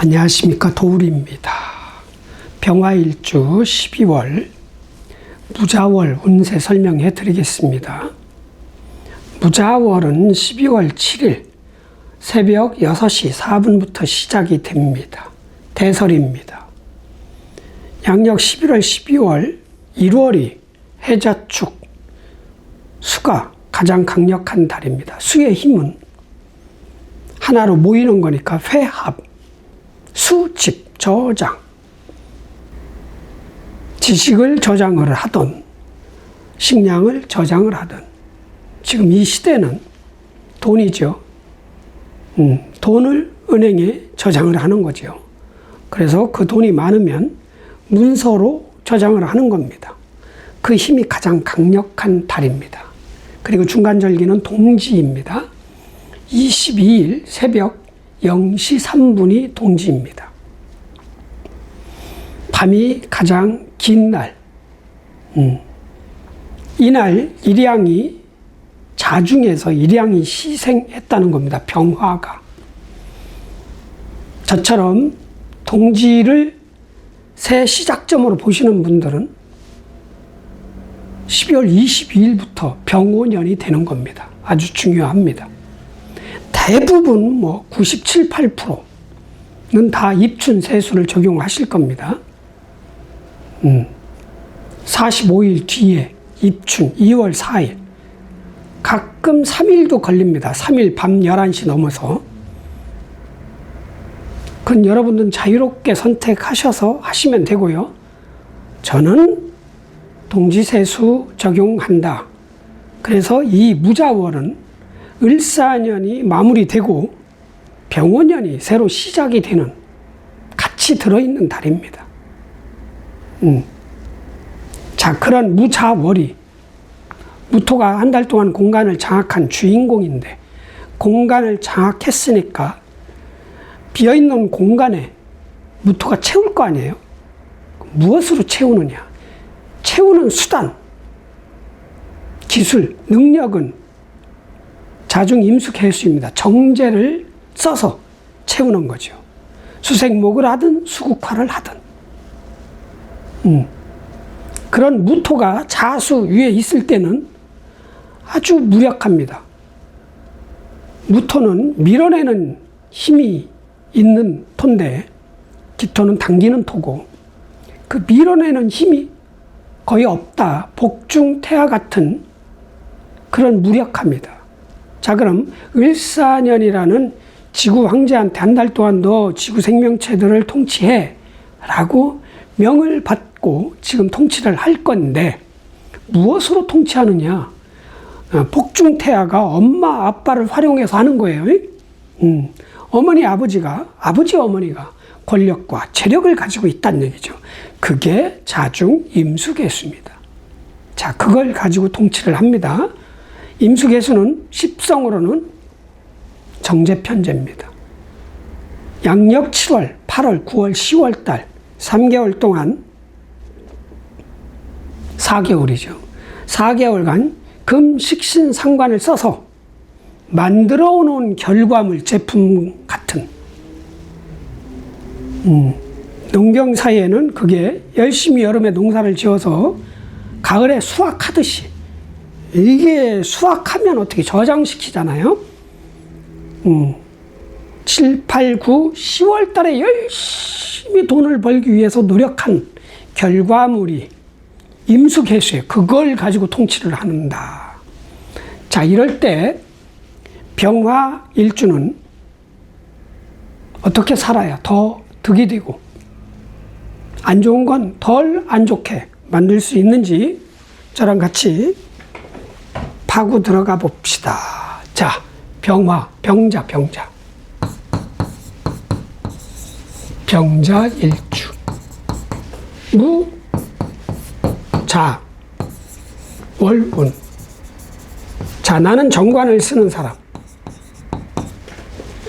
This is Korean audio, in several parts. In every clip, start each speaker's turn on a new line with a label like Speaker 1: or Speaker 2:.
Speaker 1: 안녕하십니까, 도울입니다. 병화일주 12월 무자월 운세 설명해 드리겠습니다. 무자월은 12월 7일 새벽 6시 4분부터 시작이 됩니다. 대설입니다. 양력 11월 12월 1월이 해자축 수가 가장 강력한 달입니다. 수의 힘은 하나로 모이는 거니까 회합, 수집, 저장, 지식을 저장을 하던 식량을 저장을 하던, 지금 이 시대는 돈이죠. 돈을 은행에 저장을 하는 거죠. 그래서 그 돈이 많으면 문서로 저장을 하는 겁니다. 그 힘이 가장 강력한 달입니다. 그리고 중간절기는 동지입니다. 22일 새벽 0시 3분이 동지입니다. 밤이 가장 긴 날. 이날 일양이 자중에서 일양이 희생했다는 겁니다. 병화가. 저처럼 동지를 새 시작점으로 보시는 분들은 12월 22일부터 병오년이 되는 겁니다. 아주 중요합니다. 대부분 97, 8%는 다 입춘세수를 적용하실 겁니다. 45일 뒤에 입춘 2월 4일, 가끔 3일도 걸립니다. 3일 밤 11시 넘어서. 그건 여러분들은 자유롭게 선택하셔서 하시면 되고요. 저는 동지세수 적용한다. 그래서 이 무자월은 을사년이 마무리되고 병오년이 새로 시작이 되는, 같이 들어있는 달입니다. 자, 그런 무자월이, 무토가 한 달 동안 공간을 장악한 주인공인데, 공간을 장악했으니까 비어있는 공간에 무토가 채울 거 아니에요? 무엇으로 채우느냐? 채우는 수단, 기술, 능력은 자중 임수개수입니다. 정제를 써서 채우는 거죠. 수생목을 하든 수국화를 하든. 그런 무토가 자수 위에 있을 때는 아주 무력합니다. 무토는 밀어내는 힘이 있는 토인데, 기토는 당기는 토고, 그 밀어내는 힘이 거의 없다. 복중태와 같은 그런 무력합니다. 자, 그럼 을사년이라는 지구 황제한테 한 달 동안 너 지구 생명체들을 통치해 라고 명을 받고 지금 통치를 할 건데, 무엇으로 통치하느냐? 복중태아가 엄마 아빠를 활용해서 하는 거예요. 어머니 아버지 어머니가 권력과 재력을 가지고 있다는 얘기죠. 그게 자중 임수개수입니다. 자, 그걸 가지고 통치를 합니다. 임수개수는 십성으로는 정제편제입니다. 양력 7월, 8월, 9월, 10월 달 3개월 동안 4개월이죠. 4개월간 금식신상관을 써서 만들어 놓은 결과물 제품 같은, 농경 사이에는 그게 열심히 여름에 농사를 지어서 가을에 수확하듯이, 이게 수확하면 어떻게 저장시키잖아요. 7, 8, 9, 10월 달에 열심히 돈을 벌기 위해서 노력한 결과물이 임수개수에, 그걸 가지고 통치를 한다. 자, 이럴 때 병화 일주는 어떻게 살아야 더 득이 되고 안 좋은 건 덜 안 좋게 만들 수 있는지 저랑 같이 파고 들어가 봅시다. 자, 병화, 병자. 병자 일주. 무, 자, 월운. 자, 나는 정관을 쓰는 사람.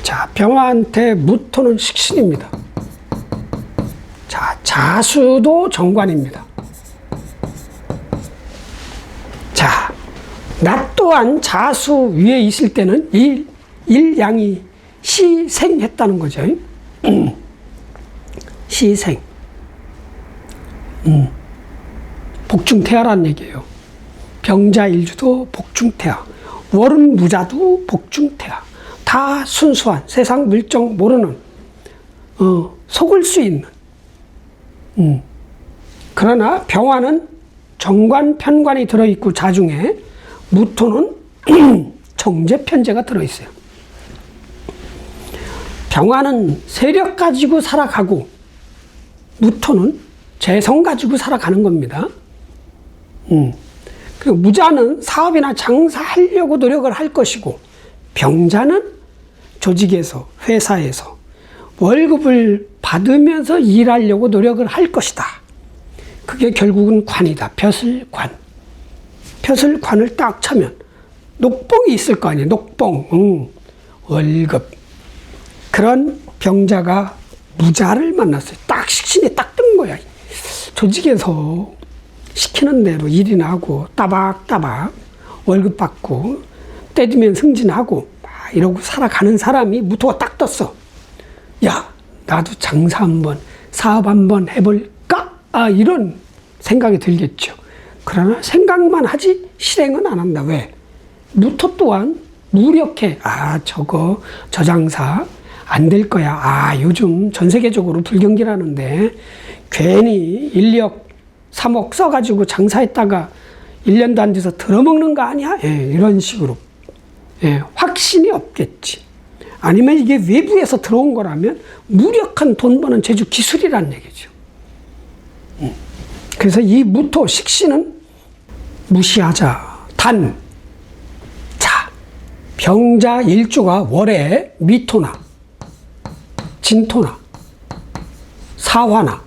Speaker 1: 자, 병화한테 무토는 식신입니다. 자, 자수도 정관입니다. 자, 나 또한 자수 위에 있을 때는 일양이 희생했다는 거죠. 시생. 복중태하라는 얘기예요. 병자일주도 복중태하, 월은 무자도 복중태하. 다 순수한, 세상 물정 모르는, 속을 수 있는. 그러나 병화는 정관, 편관이 들어있고 자중에 무토는 정제, 편제가 들어있어요. 병화는 세력 가지고 살아가고 무토는 재성 가지고 살아가는 겁니다. 그리고 무자는 사업이나 장사하려고 노력을 할 것이고 병자는 조직에서, 회사에서 월급을 받으면서 일하려고 노력을 할 것이다. 그게 결국은 관이다. 벼슬관. 벼슬관을 딱 차면 녹봉이 있을 거 아니에요. 녹봉. 월급. 그런 병자가 무자를 만났어요. 딱 식신이 딱 뜬 거야. 조직에서 시키는 대로 일이나 하고 따박따박 월급 받고 때리면 승진하고 이러고 살아가는 사람이 무토가 딱 떴어. 야, 나도 장사 한번, 사업 한번 해볼까? 이런 생각이 들겠죠. 그러나 생각만 하지 실행은 안 한다. 왜? 무토 또한 무력해. 저 장사 안 될 거야. 요즘 전 세계적으로 불경기라는데 괜히 1억 3억 써가지고 장사했다가 1년도 안 돼서 들어먹는 거 아니야? 이런 식으로. 확신이 없겠지. 아니면 이게 외부에서 들어온 거라면 무력한 돈 버는 제주 기술이라는 얘기죠. 그래서 이 무토 식신은 무시하자. 단, 자, 병자 일주가 월에 미토나 진토나 사화나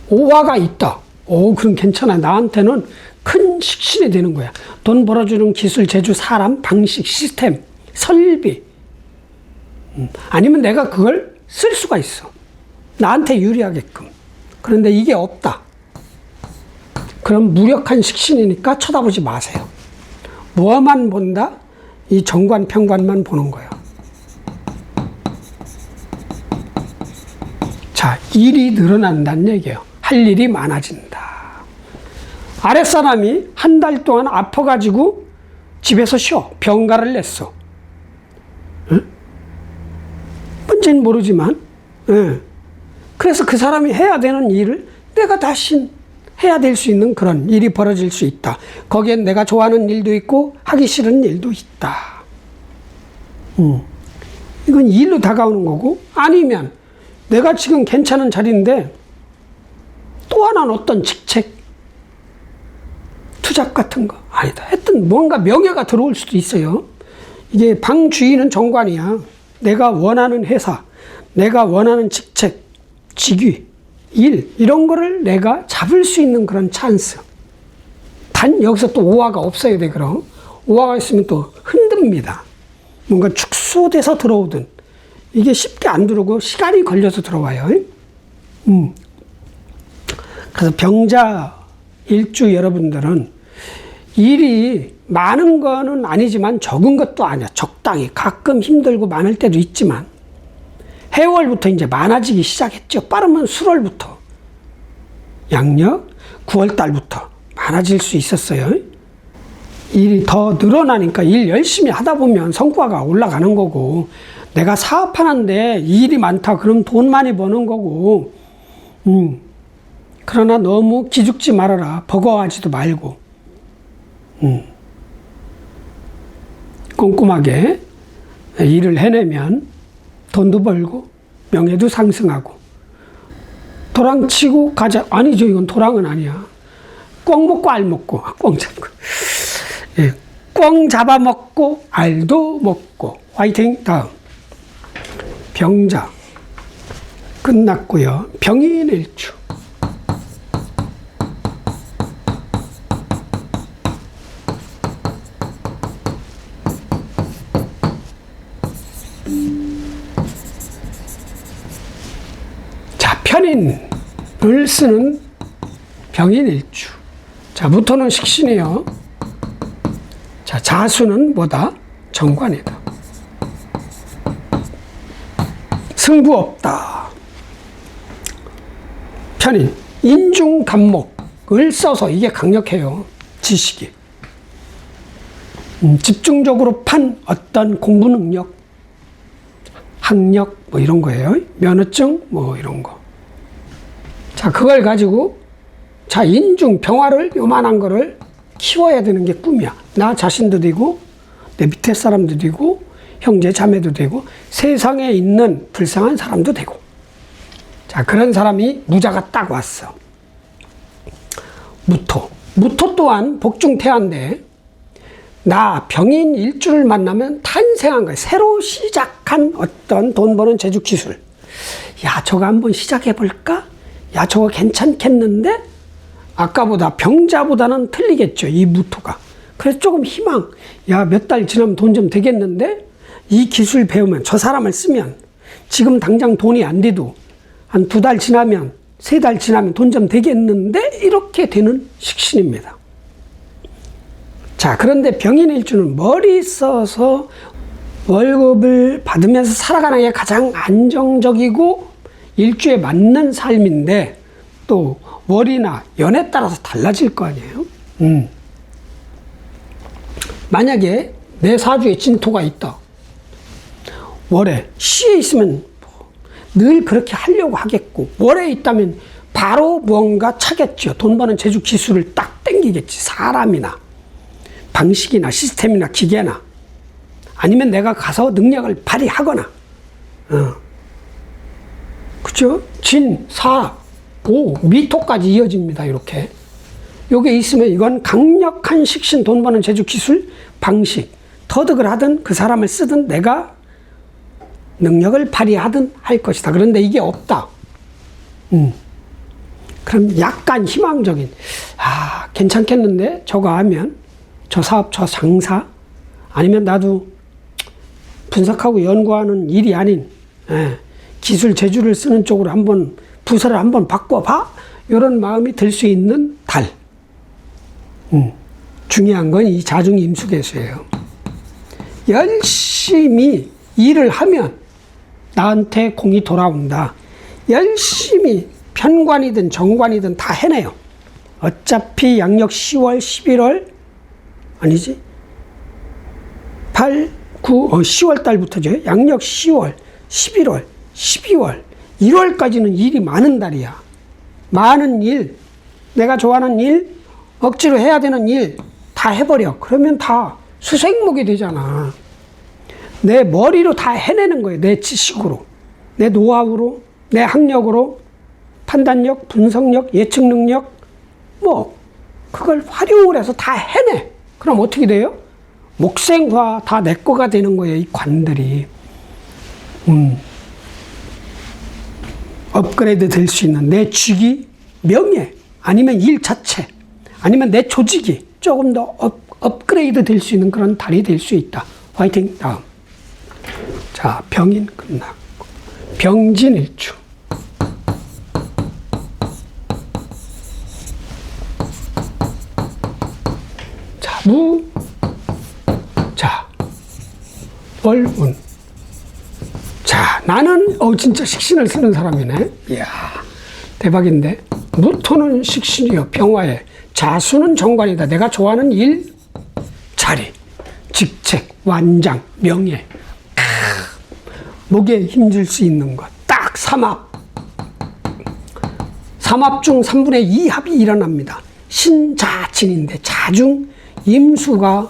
Speaker 1: 오화가 있다. 그럼 괜찮아. 나한테는 큰 식신이 되는 거야. 돈 벌어주는 기술, 재주, 사람, 방식, 시스템, 설비. 아니면 내가 그걸 쓸 수가 있어. 나한테 유리하게끔. 그런데 이게 없다. 그럼 무력한 식신이니까 쳐다보지 마세요. 뭐만 본다? 이 정관, 편관만 보는 거예요. 자, 일이 늘어난다는 얘기예요. 할 일이 많아진다. 아랫사람이 한 달 동안 아파가지고 집에서 쉬어. 병가를 냈어. 뭔지는 모르지만, 그래서 그 사람이 해야 되는 일을 내가 다시 해야 될 수 있는 그런 일이 벌어질 수 있다. 거기엔 내가 좋아하는 일도 있고 하기 싫은 일도 있다. 이건 일로 다가오는 거고, 아니면 내가 지금 괜찮은 자리인데 또 하나는 어떤 직책, 투잡 같은 거 아니다. 하여튼 뭔가 명예가 들어올 수도 있어요. 이게 방 주인은 정관이야. 내가 원하는 회사, 내가 원하는 직책, 직위, 일 이런 거를 내가 잡을 수 있는 그런 찬스. 단 여기서 또 오화가 없어야 돼. 그럼 오화가 있으면 또 흔듭니다. 뭔가 축소돼서 들어오든 이게 쉽게 안 들어오고 시간이 걸려서 들어와요. 그래서 병자 일주 여러분들은 일이 많은 거는 아니지만 적은 것도 아니야. 적당히. 가끔 힘들고 많을 때도 있지만 해월부터 이제 많아지기 시작했죠. 빠르면 수월부터. 양력 9월 달부터 많아질 수 있었어요. 일이 더 늘어나니까 일 열심히 하다 보면 성과가 올라가는 거고, 내가 사업하는데 일이 많다 그럼 돈 많이 버는 거고, 그러나 너무 기죽지 말아라. 버거워하지도 말고, 꼼꼼하게 일을 해내면 돈도 벌고 명예도 상승하고. 도랑치고 가자. 아니죠. 이건 도랑은 아니야. 꿩 먹고 알 먹고. 꿩 잡고. 꿩 잡아먹고 알도 먹고. 화이팅. 다음. 병자. 끝났고요. 병인일주. 편인을 쓰는 병인일주. 자, 무토는 식신이요. 자, 자수는 뭐다? 정관이다. 승부 없다. 편인, 인중간목을 써서 이게 강력해요. 지식이. 집중적으로 판 어떤 공부 능력, 학력 뭐 이런 거예요. 면허증 뭐 이런 거. 자, 그걸 가지고 자, 인중 병화를 요만한 거를 키워야 되는 게 꿈이야. 나 자신도 되고 내 밑에 사람도 되고 형제 자매도 되고 세상에 있는 불쌍한 사람도 되고. 자, 그런 사람이 무자가 딱 왔어. 무토 또한 복중태화인데 나 병인 일주를 만나면 탄생한 거야. 새로 시작한 어떤 돈 버는 재주 기술. 야, 저거 한번 시작해볼까? 야, 저거 괜찮겠는데? 아까보다 병자보다는 틀리겠죠, 이 무토가. 그래서 조금 희망. 야, 몇 달 지나면 돈 좀 되겠는데? 이 기술 배우면, 저 사람을 쓰면, 지금 당장 돈이 안 돼도 한 2달 지나면, 3달 지나면 돈 좀 되겠는데? 이렇게 되는 식신입니다. 자, 그런데 병인일주는 머리 써서 월급을 받으면서 살아가는 게 가장 안정적이고 일주에 맞는 삶인데 또 월이나 연에 따라서 달라질 거 아니에요? 만약에 내 사주에 진토가 있다. 월에 시에 있으면 늘 그렇게 하려고 하겠고 월에 있다면 바로 무언가 차겠죠. 돈 버는 재주 기술을 딱 땡기겠지. 사람이나 방식이나 시스템이나 기계나 아니면 내가 가서 능력을 발휘하거나 그죠? 진, 사, 오, 미토까지 이어집니다. 이렇게 요게 있으면 이건 강력한 식신 돈 버는 재주 기술 방식 터득을 하든 그 사람을 쓰든 내가 능력을 발휘하든 할 것이다. 그런데 이게 없다. 그럼 약간 희망적인 괜찮겠는데 저거 하면 저 사업, 저 장사, 아니면 나도 분석하고 연구하는 일이 아닌 기술 재주를 쓰는 쪽으로 한번 부서를 한번 바꿔봐? 이런 마음이 들 수 있는 달. 중요한 건 이 자중임수계수예요. 열심히 일을 하면 나한테 공이 돌아온다. 열심히 편관이든 정관이든 다 해내요. 어차피 양력 10월, 11월 아니지 8, 9, 10월 달부터죠. 양력 10월, 11월, 12월, 1월까지는 일이 많은 달이야. 많은 일, 내가 좋아하는 일, 억지로 해야 되는 일 다 해버려. 그러면 다 수생목이 되잖아. 내 머리로 다 해내는 거예요. 내 지식으로, 내 노하우로, 내 학력으로, 판단력, 분석력, 예측 능력, 뭐 그걸 활용을 해서 다 해내. 그럼 어떻게 돼요? 목생화 다 내 거가 되는 거예요. 이 관들이. 업그레이드 될 수 있는 내 직위, 명예, 아니면 일 자체, 아니면 내 조직이 조금 더 업그레이드 될 수 있는 그런 달이 될 수 있다. 화이팅. 다음. 자, 병인 끝났고. 병진일주. 자, 무. 자, 월운. 자, 나는 진짜 식신을 쓰는 사람이네. 이야, 대박인데. 무토는 식신이요, 병화에. 자수는 정관이다. 내가 좋아하는 일, 자리, 직책, 완장, 명예. 목에 힘줄 수 있는 것. 딱 삼합. 삼합 중 3분의 2 합이 일어납니다. 신자진인데 자중 임수가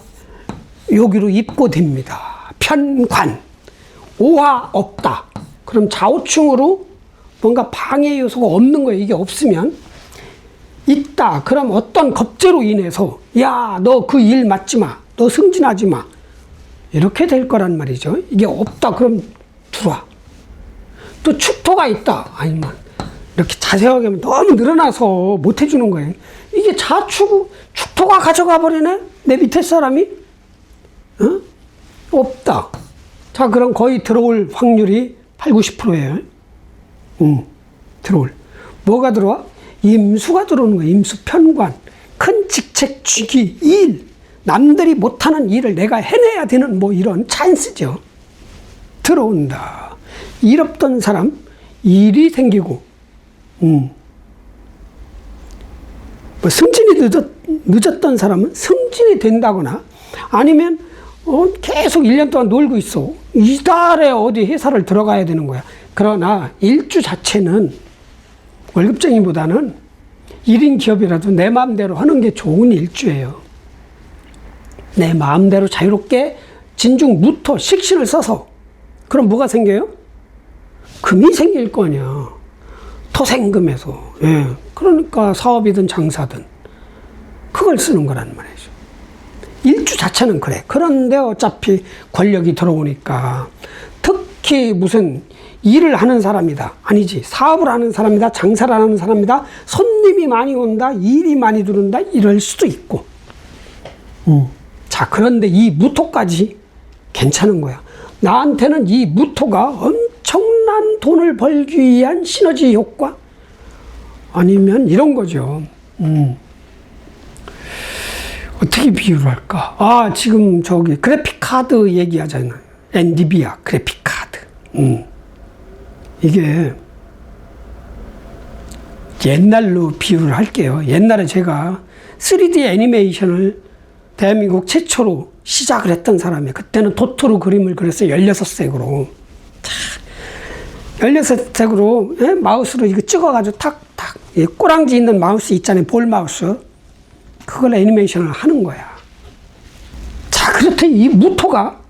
Speaker 1: 여기로 입고됩니다. 편관. 오화 없다. 그럼 좌우충으로 뭔가 방해 요소가 없는 거예요. 이게 없으면 있다. 그럼 어떤 겁재로 인해서 야, 너 그 일 맡지 마. 너 승진하지 마. 이렇게 될 거란 말이죠. 이게 없다. 그럼 들어와. 또 축토가 있다. 아니면 이렇게 자세하게 하면 너무 늘어나서 못 해주는 거예요. 이게 축토가 가져가 버리네. 내 밑에 사람이 없다. 자, 그럼 거의 들어올 확률이 8, 90%예요. 들어올. 뭐가 들어와? 임수가 들어오는 거예요. 임수 편관. 큰 직책, 직위, 일. 남들이 못하는 일을 내가 해내야 되는 뭐 이런 찬스죠. 들어온다. 일 없던 사람, 일이 생기고, 뭐 승진이 늦었던 사람은 승진이 된다거나 아니면 계속 1년 동안 놀고 있어. 이달에 어디 회사를 들어가야 되는 거야. 그러나 일주 자체는 월급쟁이보다는 1인 기업이라도 내 마음대로 하는 게 좋은 일주예요. 내 마음대로 자유롭게 진중 무토 식신을 써서 그럼 뭐가 생겨요? 금이 생길 거 아니야. 토생금에서. 예. 그러니까 사업이든 장사든 그걸 쓰는 거란 말이죠. 일주 자체는 그래. 그런데 어차피 권력이 들어오니까 특히 무슨 일을 하는 사람이다. 아니지. 사업을 하는 사람이다. 장사를 하는 사람이다. 손님이 많이 온다. 일이 많이 들어온다. 이럴 수도 있고. 자, 그런데 이 무토까지 괜찮은 거야. 나한테는 이 무토가 엄청난 돈을 벌기 위한 시너지 효과? 아니면 이런 거죠. 어떻게 비유를 할까? 아, 지금 저기 그래픽 카드 얘기하잖아요. 엔비디아 그래픽 카드. 이게 옛날로 비유를 할게요. 옛날에 제가 3D 애니메이션을 대한민국 최초로 시작을 했던 사람이에요. 그때는 도트로 그림을 그렸어요. 16색으로. 16색으로 예? 마우스로 이거 찍어가지고 탁탁 꼬랑지 있는 마우스 있잖아요. 볼 마우스. 그걸 애니메이션을 하는 거야. 자, 그렇듯 이 무토가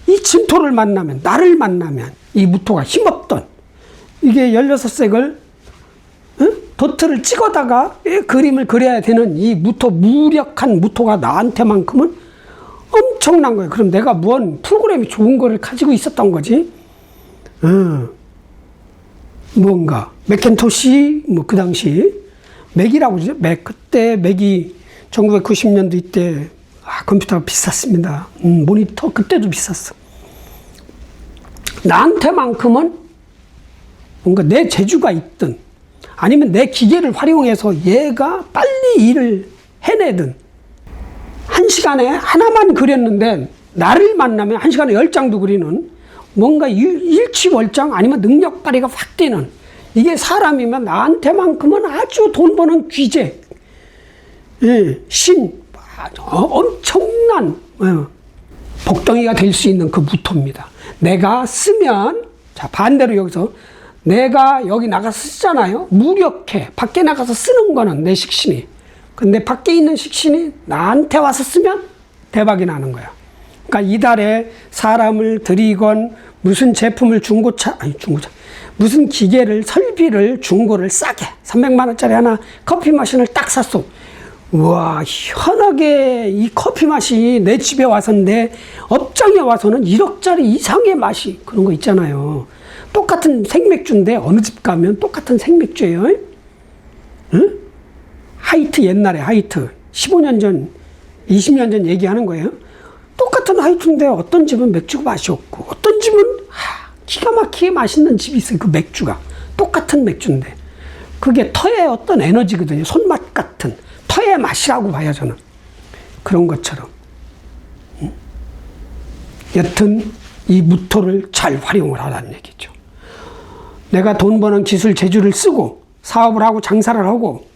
Speaker 1: 이 진토를 만나면, 나를 만나면 이 무토가 힘없던 이게 16색을 도트를 찍어다가 그림을 그려야 되는 이 무토, 무력한 무토가 나한테만큼은 엄청난 거예요. 그럼 내가 뭔 프로그램이 좋은 거를 가지고 있었던 거지? 뭔가 맥킨토시 뭐 그 당시 맥이라고 그러죠. 맥. 그때 맥이 1990년도 이때 컴퓨터가 비쌌습니다. 모니터 그때도 비쌌어. 나한테만큼은 뭔가 내 재주가 있든 아니면 내 기계를 활용해서 얘가 빨리 일을 해내든 1시간에 하나만 그렸는데 나를 만나면 1시간에 10장도 그리는 뭔가 일취월장 아니면 능력 발휘가 확 되는 이게 사람이면 나한테만큼은 아주 돈 버는 귀재, 신, 엄청난 복덩이가 될 수 있는 그 무토입니다. 내가 쓰면, 자, 반대로 여기서 내가 여기 나가서 쓰잖아요. 무력해. 밖에 나가서 쓰는 거는 내 식신이. 근데 밖에 있는 식신이 나한테 와서 쓰면 대박이 나는 거야. 그러니까 이달에 사람을 들이건 무슨 제품을 중고차, 무슨 기계를, 설비를, 중고를 싸게 300만 원짜리 하나 커피 마신을 딱 샀어. 우와, 희한하게 이 커피 맛이 내 집에 와서인데 업장에 와서는 1억짜리 이상의 맛이 그런 거 있잖아요. 똑같은 생맥주인데 어느 집 가면 똑같은 생맥주예요. 응? 하이트, 옛날에 하이트 15년 전, 20년 전 얘기하는 거예요. 똑같은 하이트인데 어떤 집은 맥주가 맛이 없고 어떤 집은 기가 막히게 맛있는 집이 있어요. 그 맥주가 똑같은 맥주인데 그게 터의 어떤 에너지거든요. 손맛 같은 터의 맛이라고 봐요, 저는. 그런 것처럼. 여튼 이 무토를 잘 활용을 하라는 얘기죠. 내가 돈 버는 기술 재주를 쓰고 사업을 하고 장사를 하고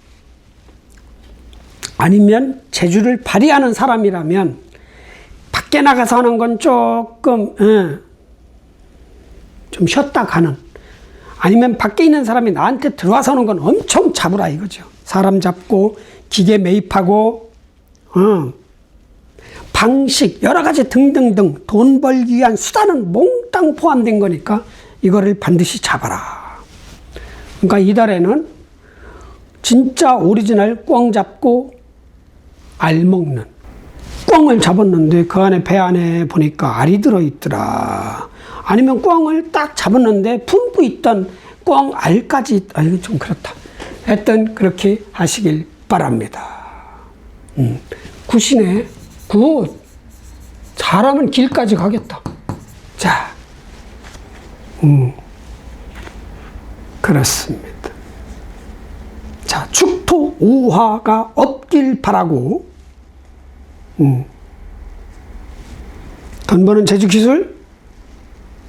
Speaker 1: 아니면 재주를 발휘하는 사람이라면 밖에 나가서 하는 건 조금 좀 쉬었다 가는, 아니면 밖에 있는 사람이 나한테 들어와서 하는 건 엄청 잡으라 이거죠. 사람 잡고 기계 매입하고 방식 여러 가지 등등등 돈 벌기 위한 수단은 몽땅 포함된 거니까 이거를 반드시 잡아라. 그러니까 이달에는 진짜 오리지널 꿩 잡고 알 먹는, 꿩을 잡았는데 그 안에 배 안에 보니까 알이 들어있더라. 아니면 꿩을 딱 잡았는데 품고 있던 꿩 알까지, 이거 좀 그렇다. 하여튼 그렇게 하시길 바랍니다. 굿이네. 굿. 잘하면 길까지 가겠다. 자, 그렇습니다. 자, 축토 우화가 없길 바라고, 돈 버는 재주 기술,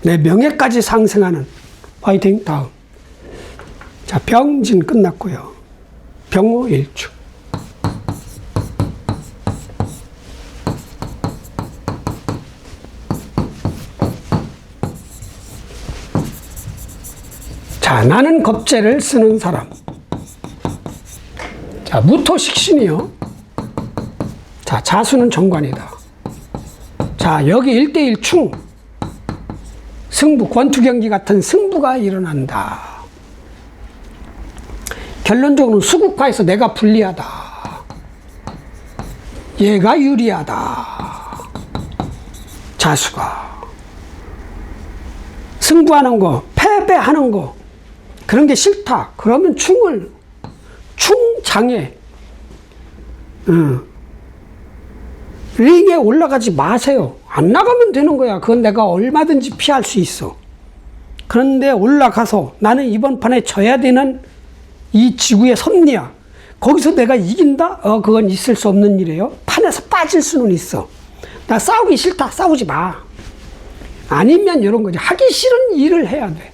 Speaker 1: 내 명예까지 상승하는 화이팅. 다음. 자, 병진 끝났고요. 병호일축. 자, 나는 겁재를 쓰는 사람. 자, 무토식신이요. 자, 자수는 정관이다. 자, 여기 1대1 충. 승부, 권투경기 같은 승부가 일어난다. 결론적으로는 수국화에서 내가 불리하다. 얘가 유리하다. 자수가. 승부하는 거, 패배하는 거, 그런 게 싫다. 그러면 충장애. 링에 올라가지 마세요. 안 나가면 되는 거야. 그건 내가 얼마든지 피할 수 있어. 그런데 올라가서 나는 이번 판에 져야 되는 이 지구의 섭리야. 거기서 내가 이긴다? 그건 있을 수 없는 일이에요. 판에서 빠질 수는 있어. 나 싸우기 싫다. 싸우지 마. 아니면 이런 거지. 하기 싫은 일을 해야 돼.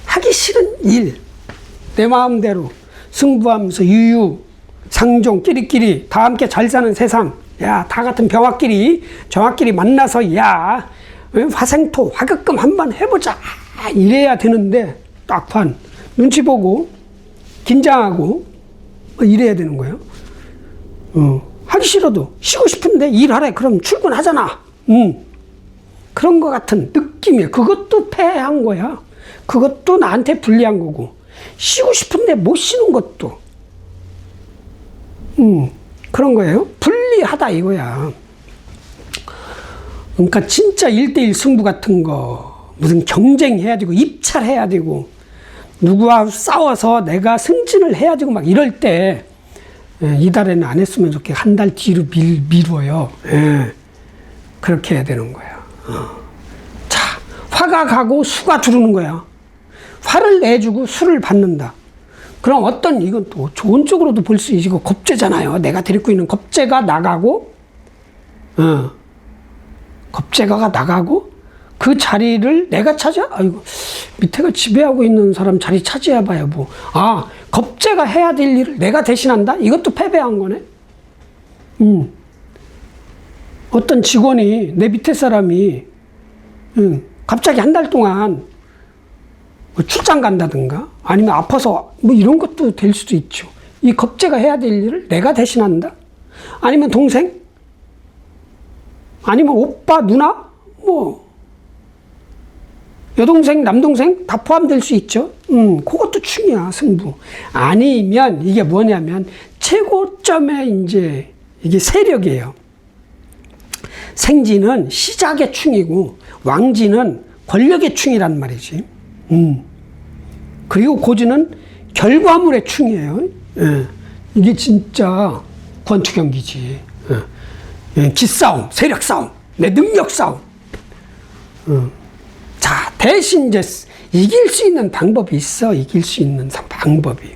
Speaker 1: 하기 싫은 일. 내 마음대로 승부하면서 유유, 상종, 끼리끼리 다 함께 잘 사는 세상. 야, 다 같은 정확끼리 만나서 야, 화생토, 화극금 한번 해보자. 이래야 되는데 딱판 눈치 보고 긴장하고 이래야 되는 거예요. 하기 싫어도 쉬고 싶은데 일하래. 그럼 출근하잖아. 그런 것 같은 느낌이에요. 그것도 패한 거야. 그것도 나한테 불리한 거고. 쉬고 싶은데 못 쉬는 것도 그런 거예요. 불리하다 이거야. 그러니까 진짜 1대1 승부 같은 거, 무슨 경쟁해야 되고 입찰해야 되고 누구와 싸워서 내가 승진을 해야 되고 막 이럴 때 이달에는 안 했으면 좋게 한 달 뒤로 미뤄요. 그렇게 해야 되는 거야. 자, 화가 가고 수가 들어오는 거야. 화를 내주고 수를 받는다. 그럼 이건 또 좋은 쪽으로도 볼 수 있고, 겁재잖아요. 내가 데리고 있는 겁재가 나가고, 겁재가가 나가고, 그 자리를 내가 아이고, 밑에가 지배하고 있는 사람 자리 차지해봐야 뭐. 겁재가 해야 될 일을 내가 대신한다? 이것도 패배한 거네? 어떤 직원이, 내 밑에 사람이, 갑자기 한 달 동안 출장 간다든가 아니면 아파서 뭐 이런 것도 될 수도 있죠. 이 겁재가 해야 될 일을 내가 대신한다? 아니면 동생? 아니면 오빠, 누나? 뭐 여동생, 남동생 다 포함될 수 있죠. 그것도 충이야, 승부. 아니면 이게 뭐냐면 최고점의 이제 이게 세력이에요. 생지는 시작의 충이고 왕지는 권력의 충이란 말이지. 그리고 고지는 결과물의 충이에요. 이게 진짜 권투 경기지. 기싸움, 세력 싸움, 내 능력 싸움. 자, 대신 이제 이길 수 있는 방법이 있어. 이길 수 있는 방법이.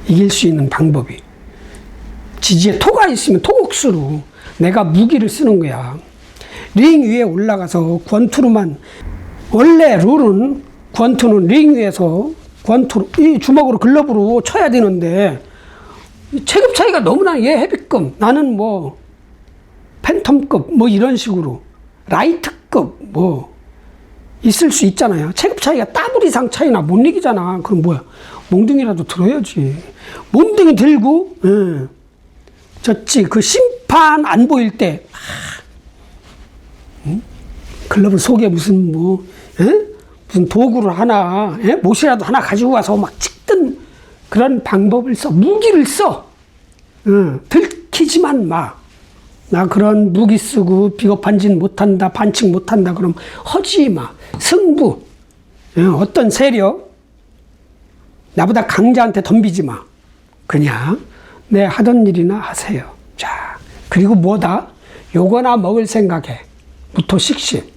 Speaker 1: 이길 수 있는 방법이. 지지에 토가 있으면 토국수로 내가 무기를 쓰는 거야. 링 위에 올라가서 권투로만. 원래 룰은 권투는 링 위에서 권투로, 이 주먹으로 글러브로 쳐야 되는데 체급 차이가 너무나, 얘 헤비급, 나는 뭐 팬텀급 뭐 이런 식으로 라이트급 뭐 있을 수 있잖아요. 체급 차이가 더블 이상 차이나 못 이기잖아. 그럼 뭐야, 몽둥이라도 들어야지. 몽둥이 들고 졌지. 그 심판 안 보일 때 글러브 속에 무슨 무슨 도구를 하나, 못이라도 하나 가지고 와서 막 찍든 그런 방법을 써. 무기를 써. 들키지만 마. 나 그런 무기 쓰고 비겁한 짓 못한다, 반칙 못한다, 그럼 하지 마. 승부. 어떤 세력, 나보다 강자한테 덤비지 마. 그냥 내 하던 일이나 하세요. 자, 그리고 뭐다? 요거나 먹을 생각해. 무토식신.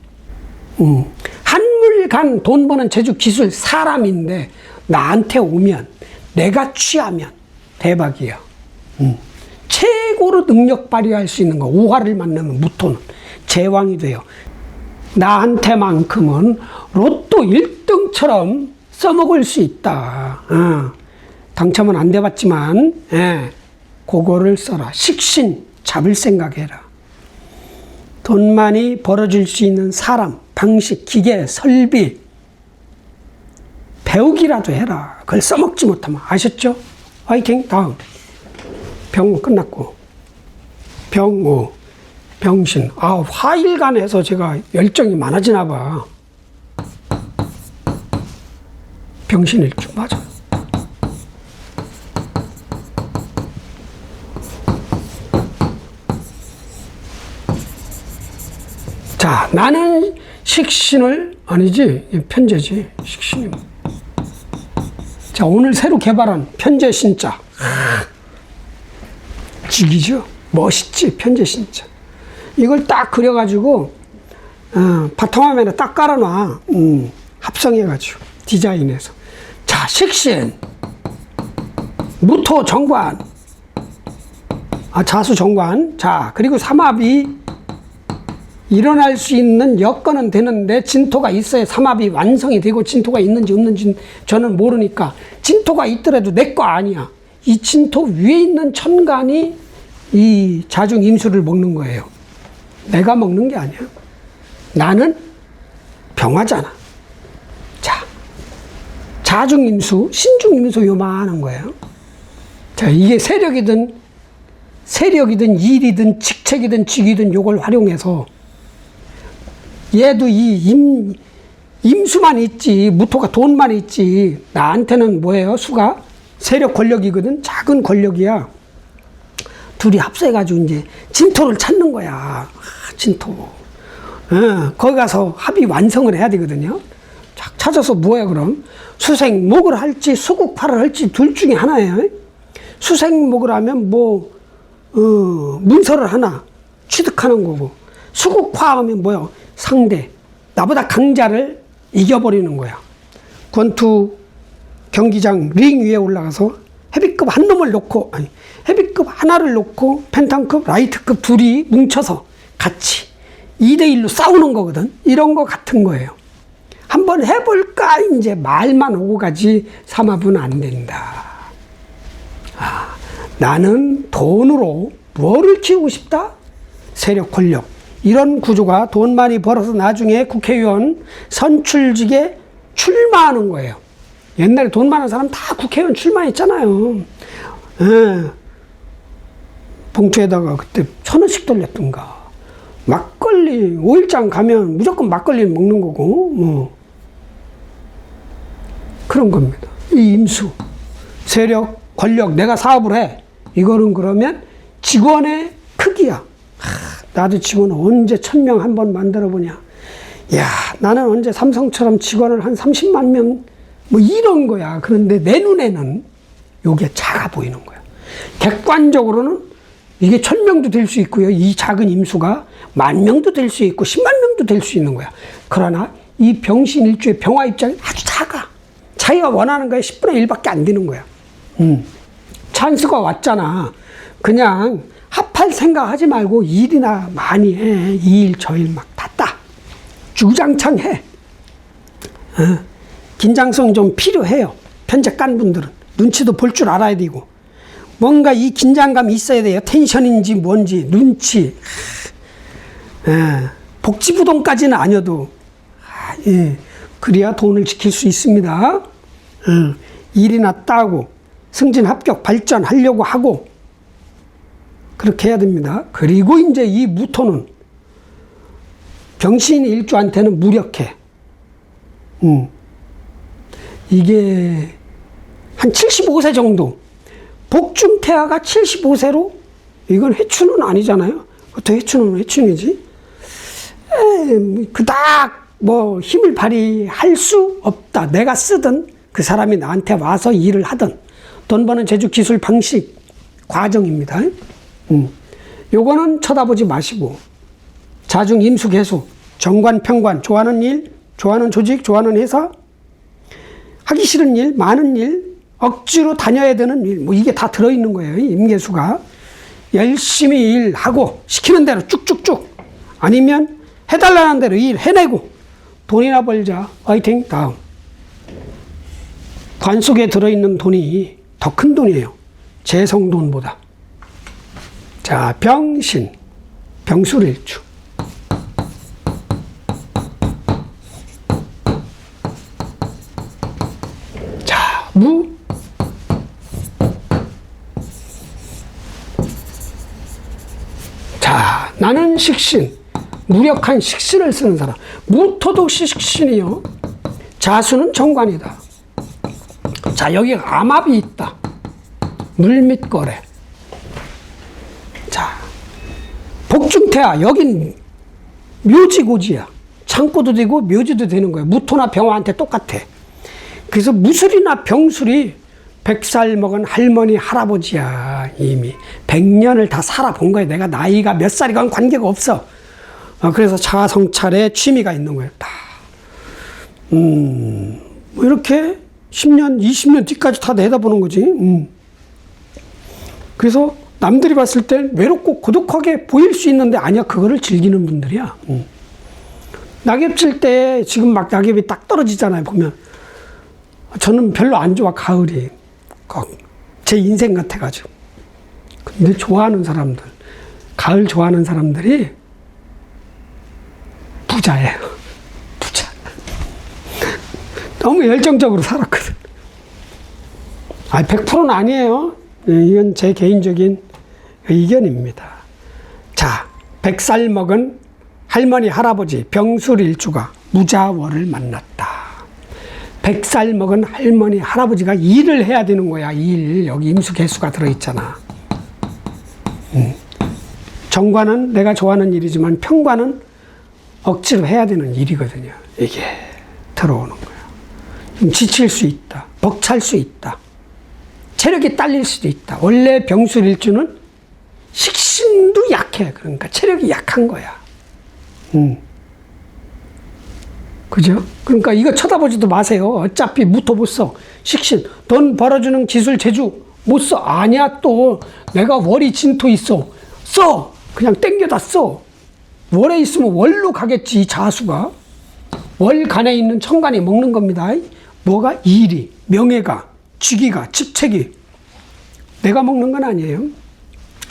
Speaker 1: 한물간 돈 버는 재주 기술 사람인데 나한테 오면, 내가 취하면 대박이야. 최고로 능력 발휘할 수 있는 거, 우화를 만나면 무토는 제왕이 돼요. 나한테만큼은 로또 1등처럼 써먹을 수 있다. 당첨은 안 돼봤지만 그거를 써라. 식신 잡을 생각해라. 돈 많이 벌어줄 수 있는 사람, 방식, 기계, 설비, 배우기라도 해라. 그걸 써먹지 못하면. 아셨죠? 화이팅. 다음. 병 끝났고. 병우, 병신. 화일간에서 제가 열정이 많아지나 봐. 병신일주. 맞아. 자, 나는 식신을, 아니지, 편제지. 식신이. 자, 오늘 새로 개발한 편제신자. 죽이죠? 멋있지, 편제신자. 이걸 딱 그려가지고, 바탕화면에 딱 깔아놔. 합성해가지고, 디자인해서. 자, 식신. 무토 정관. 자수 정관. 자, 그리고 삼합이 일어날 수 있는 여건은 되는데 진토가 있어야 삼합이 완성이 되고, 진토가 있는지 없는지 저는 모르니까 진토가 있더라도 내 거 아니야. 이 진토 위에 있는 천간이 이 자중 임수를 먹는 거예요. 내가 먹는 게 아니야. 나는 병화잖아. 자, 자중 임수, 신중 임수 요만한 거예요. 자, 이게 세력이든 일이든 직책이든 직이든 요걸 활용해서, 얘도 이 임수만 있지, 무토가 돈만 있지, 나한테는 뭐예요? 수가 세력 권력이거든. 작은 권력이야. 둘이 합세해가지고 이제 진토를 찾는 거야. 진토. 거기 가서 합의 완성을 해야 되거든요. 찾아서 뭐야 그럼? 수생목을 할지 수국파를 할지 둘 중에 하나예요. 수생목을 하면 문서를 하나 취득하는 거고, 수국파하면 뭐야? 상대, 나보다 강자를 이겨버리는 거야. 권투 경기장 링 위에 올라가서 헤비급 한 놈을 놓고, 헤비급 하나를 놓고 펜탄급, 라이트급 둘이 뭉쳐서 같이 2대1로 싸우는 거거든. 이런 거 같은 거예요. 한번 해볼까? 이제 말만 오고 가지 삼합은 안 된다. 나는 돈으로 뭐를 키우고 싶다? 세력, 권력. 이런 구조가 돈 많이 벌어서 나중에 국회의원 선출직에 출마하는 거예요. 옛날에 돈 많은 사람 다 국회의원 출마했잖아요. 봉투에다가 그때 1,000원씩 돌렸던가. 막걸리 5일장 가면 무조건 막걸리 먹는 거고, 그런 겁니다. 이 임수, 세력, 권력, 내가 사업을 해. 이거는 그러면 직원의 크기야. 나도 직원 언제 1,000명 한번 만들어 보냐. 야, 나는 언제 삼성처럼 직원을 한 30만 명, 이런 거야. 그런데 내 눈에는 이게 작아 보이는 거야. 객관적으로는 이게 1,000명도 될 수 있고요. 이 작은 임수가 10,000명도 될 수 있고 10만 명도 될 수 있는 거야. 그러나 이 병신일주의 병화 입장이 아주 작아. 자기가 원하는 거에 10분의 1밖에 안 되는 거야. 찬스가 왔잖아. 그냥 합할 생각하지 말고 일이나 많이 해. 이 일 저 일 막 탔다. 주장창 해. 긴장성 좀 필요해요. 편제 깐 분들은. 눈치도 볼 줄 알아야 되고. 뭔가 이 긴장감이 있어야 돼요. 텐션인지 뭔지, 눈치. 복지부동까지는 아니어도, 그래야 돈을 지킬 수 있습니다. 일이나 따고, 승진, 합격, 발전하려고 하고, 그렇게 해야 됩니다. 그리고 이제 이 무토는 병신 일주한테는 무력해. 이게 한 75세 정도. 복중태아가 75세로, 이건 해춘은 아니잖아요. 어떻게 해춘은 해춘이지? 그닥 힘을 발휘할 수 없다. 내가 쓰든 그 사람이 나한테 와서 일을 하든 돈 버는 제주 기술 방식 과정입니다. 요거는 쳐다보지 마시고, 자중 임수 개수, 정관 평관, 좋아하는 일, 좋아하는 조직, 좋아하는 회사, 하기 싫은 일, 많은 일, 억지로 다녀야 되는 일, 이게 다 들어있는 거예요. 임계수가. 열심히 일하고 시키는 대로 쭉쭉쭉, 아니면 해달라는 대로 일 해내고 돈이나 벌자. 화이팅. 다음. 관 속에 들어있는 돈이 더 큰 돈이에요. 재성돈보다. 자, 병신, 병술일주. 나는 식신, 무력한 식신을 쓰는 사람. 무토도 식신이요. 자수는 정관이다. 자, 여기 암합이 있다. 물밑거래. 자, 복중태하. 여긴 묘지고지야. 창고도 되고 묘지도 되는 거야. 무토나 병화한테 똑같아. 그래서 무술이나 병술이 100살 먹은 할머니, 할아버지야. 이미 100년을 다 살아본 거야. 내가 나이가 몇 살이건 관계가 없어. 그래서 자아성찰에 취미가 있는 거예요. 다. 뭐 이렇게 10년, 20년 뒤까지 다 내다보는 거지. 그래서 남들이 봤을 땐 외롭고 고독하게 보일 수 있는데 아니야. 그거를 즐기는 분들이야. 낙엽 칠 때 지금 막 낙엽이 딱 떨어지잖아요. 보면. 저는 별로 안 좋아. 가을이. 제 인생 같아가지고. 근데 좋아하는 사람들, 가을 좋아하는 사람들이 부자예요. 부자. 너무 열정적으로 살았거든. 100%는 아니에요. 이건 제 개인적인 의견입니다. 자, 100살 먹은 할머니, 할아버지, 병술일주가 무자월을 만났다. 100살 먹은 할머니, 할아버지가 일을 해야 되는 거야. 일. 여기 임수개수가 들어있잖아. 정관은 내가 좋아하는 일이지만 평관은 억지로 해야 되는 일이거든요. 이게 들어오는 거야. 좀 지칠 수 있다. 벅찰 수 있다. 체력이 딸릴 수도 있다. 원래 병술일주는 식신도 약해. 그러니까 체력이 약한 거야. 그죠? 그러니까 이거 쳐다보지도 마세요. 어차피 무토 못 써. 식신. 돈 벌어주는 기술 재주 못 써. 아니야, 또. 내가 월이 진토 있어. 써! 그냥 땡겨다 써. 월에 있으면 월로 가겠지, 이 자수가. 월간에 있는 천간이 먹는 겁니다. 뭐가? 일이, 명예가, 직위가, 직책이. 내가 먹는 건 아니에요.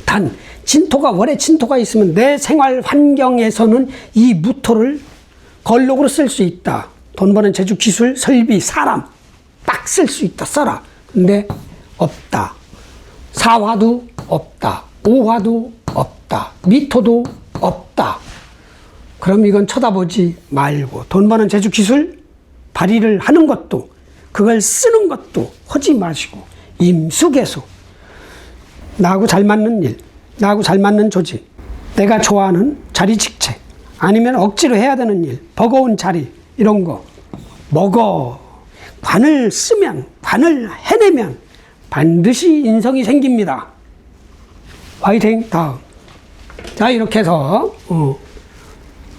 Speaker 1: 단, 진토가, 월에 진토가 있으면 내 생활 환경에서는 이 무토를 걸록으로 쓸 수 있다. 돈 버는 재주, 기술, 설비, 사람 딱 쓸 수 있다. 써라. 근데 없다. 사화도 없다. 오화도 없다. 미토도 없다. 그럼 이건 쳐다보지 말고 돈 버는 재주, 기술 발휘를 하는 것도 그걸 쓰는 것도 하지 마시고 임수개수. 나하고 잘 맞는 일, 나하고 잘 맞는 조직, 내가 좋아하는 자리 직책, 아니면 억지로 해야 되는 일, 버거운 자리, 이런 거 먹어. 관을 쓰면, 관을 해내면 반드시 인성이 생깁니다. 화이팅. 다음. 자, 이렇게 해서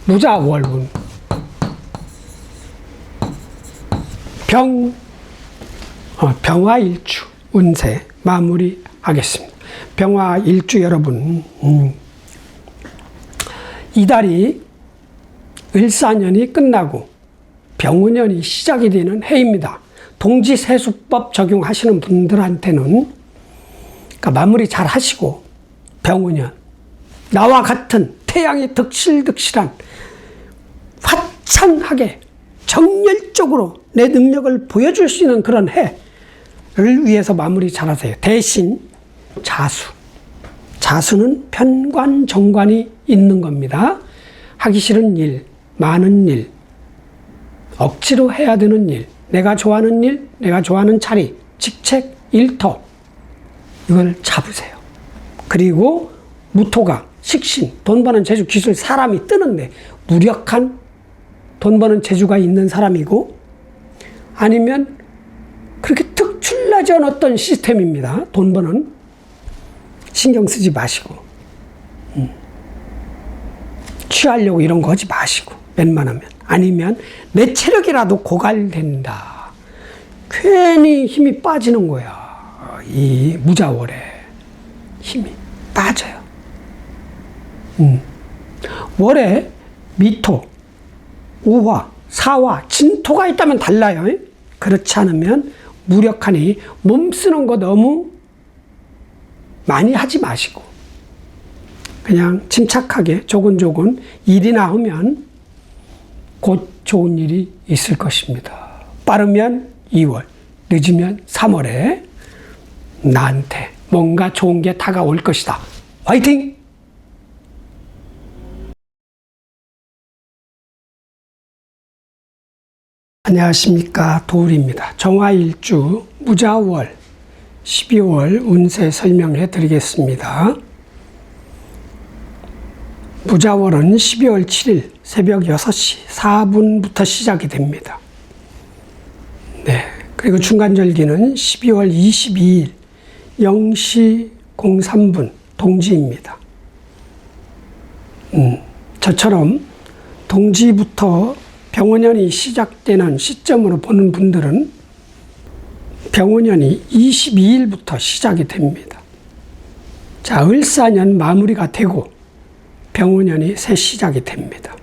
Speaker 1: 무자월운 병화일주 운세 마무리하겠습니다. 병화일주 여러분, 이달이 을사년이 끝나고 병우년이 시작이 되는 해입니다. 동지세수법 적용하시는 분들한테는 그러니까 마무리 잘 하시고 병우년, 나와 같은 태양이 득실득실한 화창하게 정열적으로 내 능력을 보여줄 수 있는 그런 해를 위해서 마무리 잘 하세요. 대신 자수는 편관, 정관이 있는 겁니다. 하기 싫은 일, 많은 일, 억지로 해야 되는 일, 내가 좋아하는 일, 내가 좋아하는 자리, 직책, 일터, 이걸 잡으세요. 그리고 무토가 식신, 돈 버는 재주, 기술, 사람이 뜨는데 무력한 돈 버는 재주가 있는 사람이고, 아니면 그렇게 특출나지 않았던 시스템입니다. 돈 버는. 신경 쓰지 마시고 취하려고 이런 거 하지 마시고 웬만하면. 아니면 내 체력이라도 고갈된다. 괜히 힘이 빠지는 거야. 이 무자월에 힘이 빠져요. 월에 미토, 오화, 사화, 진토가 있다면 달라요. 그렇지 않으면 무력하니 몸 쓰는 거 너무 많이 하지 마시고 그냥 침착하게 조근조근 일이나 하면 곧 좋은 일이 있을 것입니다. 빠르면 2월, 늦으면 3월에 나한테 뭔가 좋은 게 다가올 것이다. 화이팅! 안녕하십니까, 도울입니다. 정화일주 무자월 12월 운세 설명해 드리겠습니다. 무자월은 12월 7일 새벽 6시 4분부터 시작이 됩니다. 네. 그리고 중간절기는 12월 22일 0시 03분 동지입니다. 저처럼 동지부터 병원년이 시작되는 시점으로 보는 분들은 병원년이 22일부터 시작이 됩니다. 자, 을사년 마무리가 되고 병원년이 새 시작이 됩니다.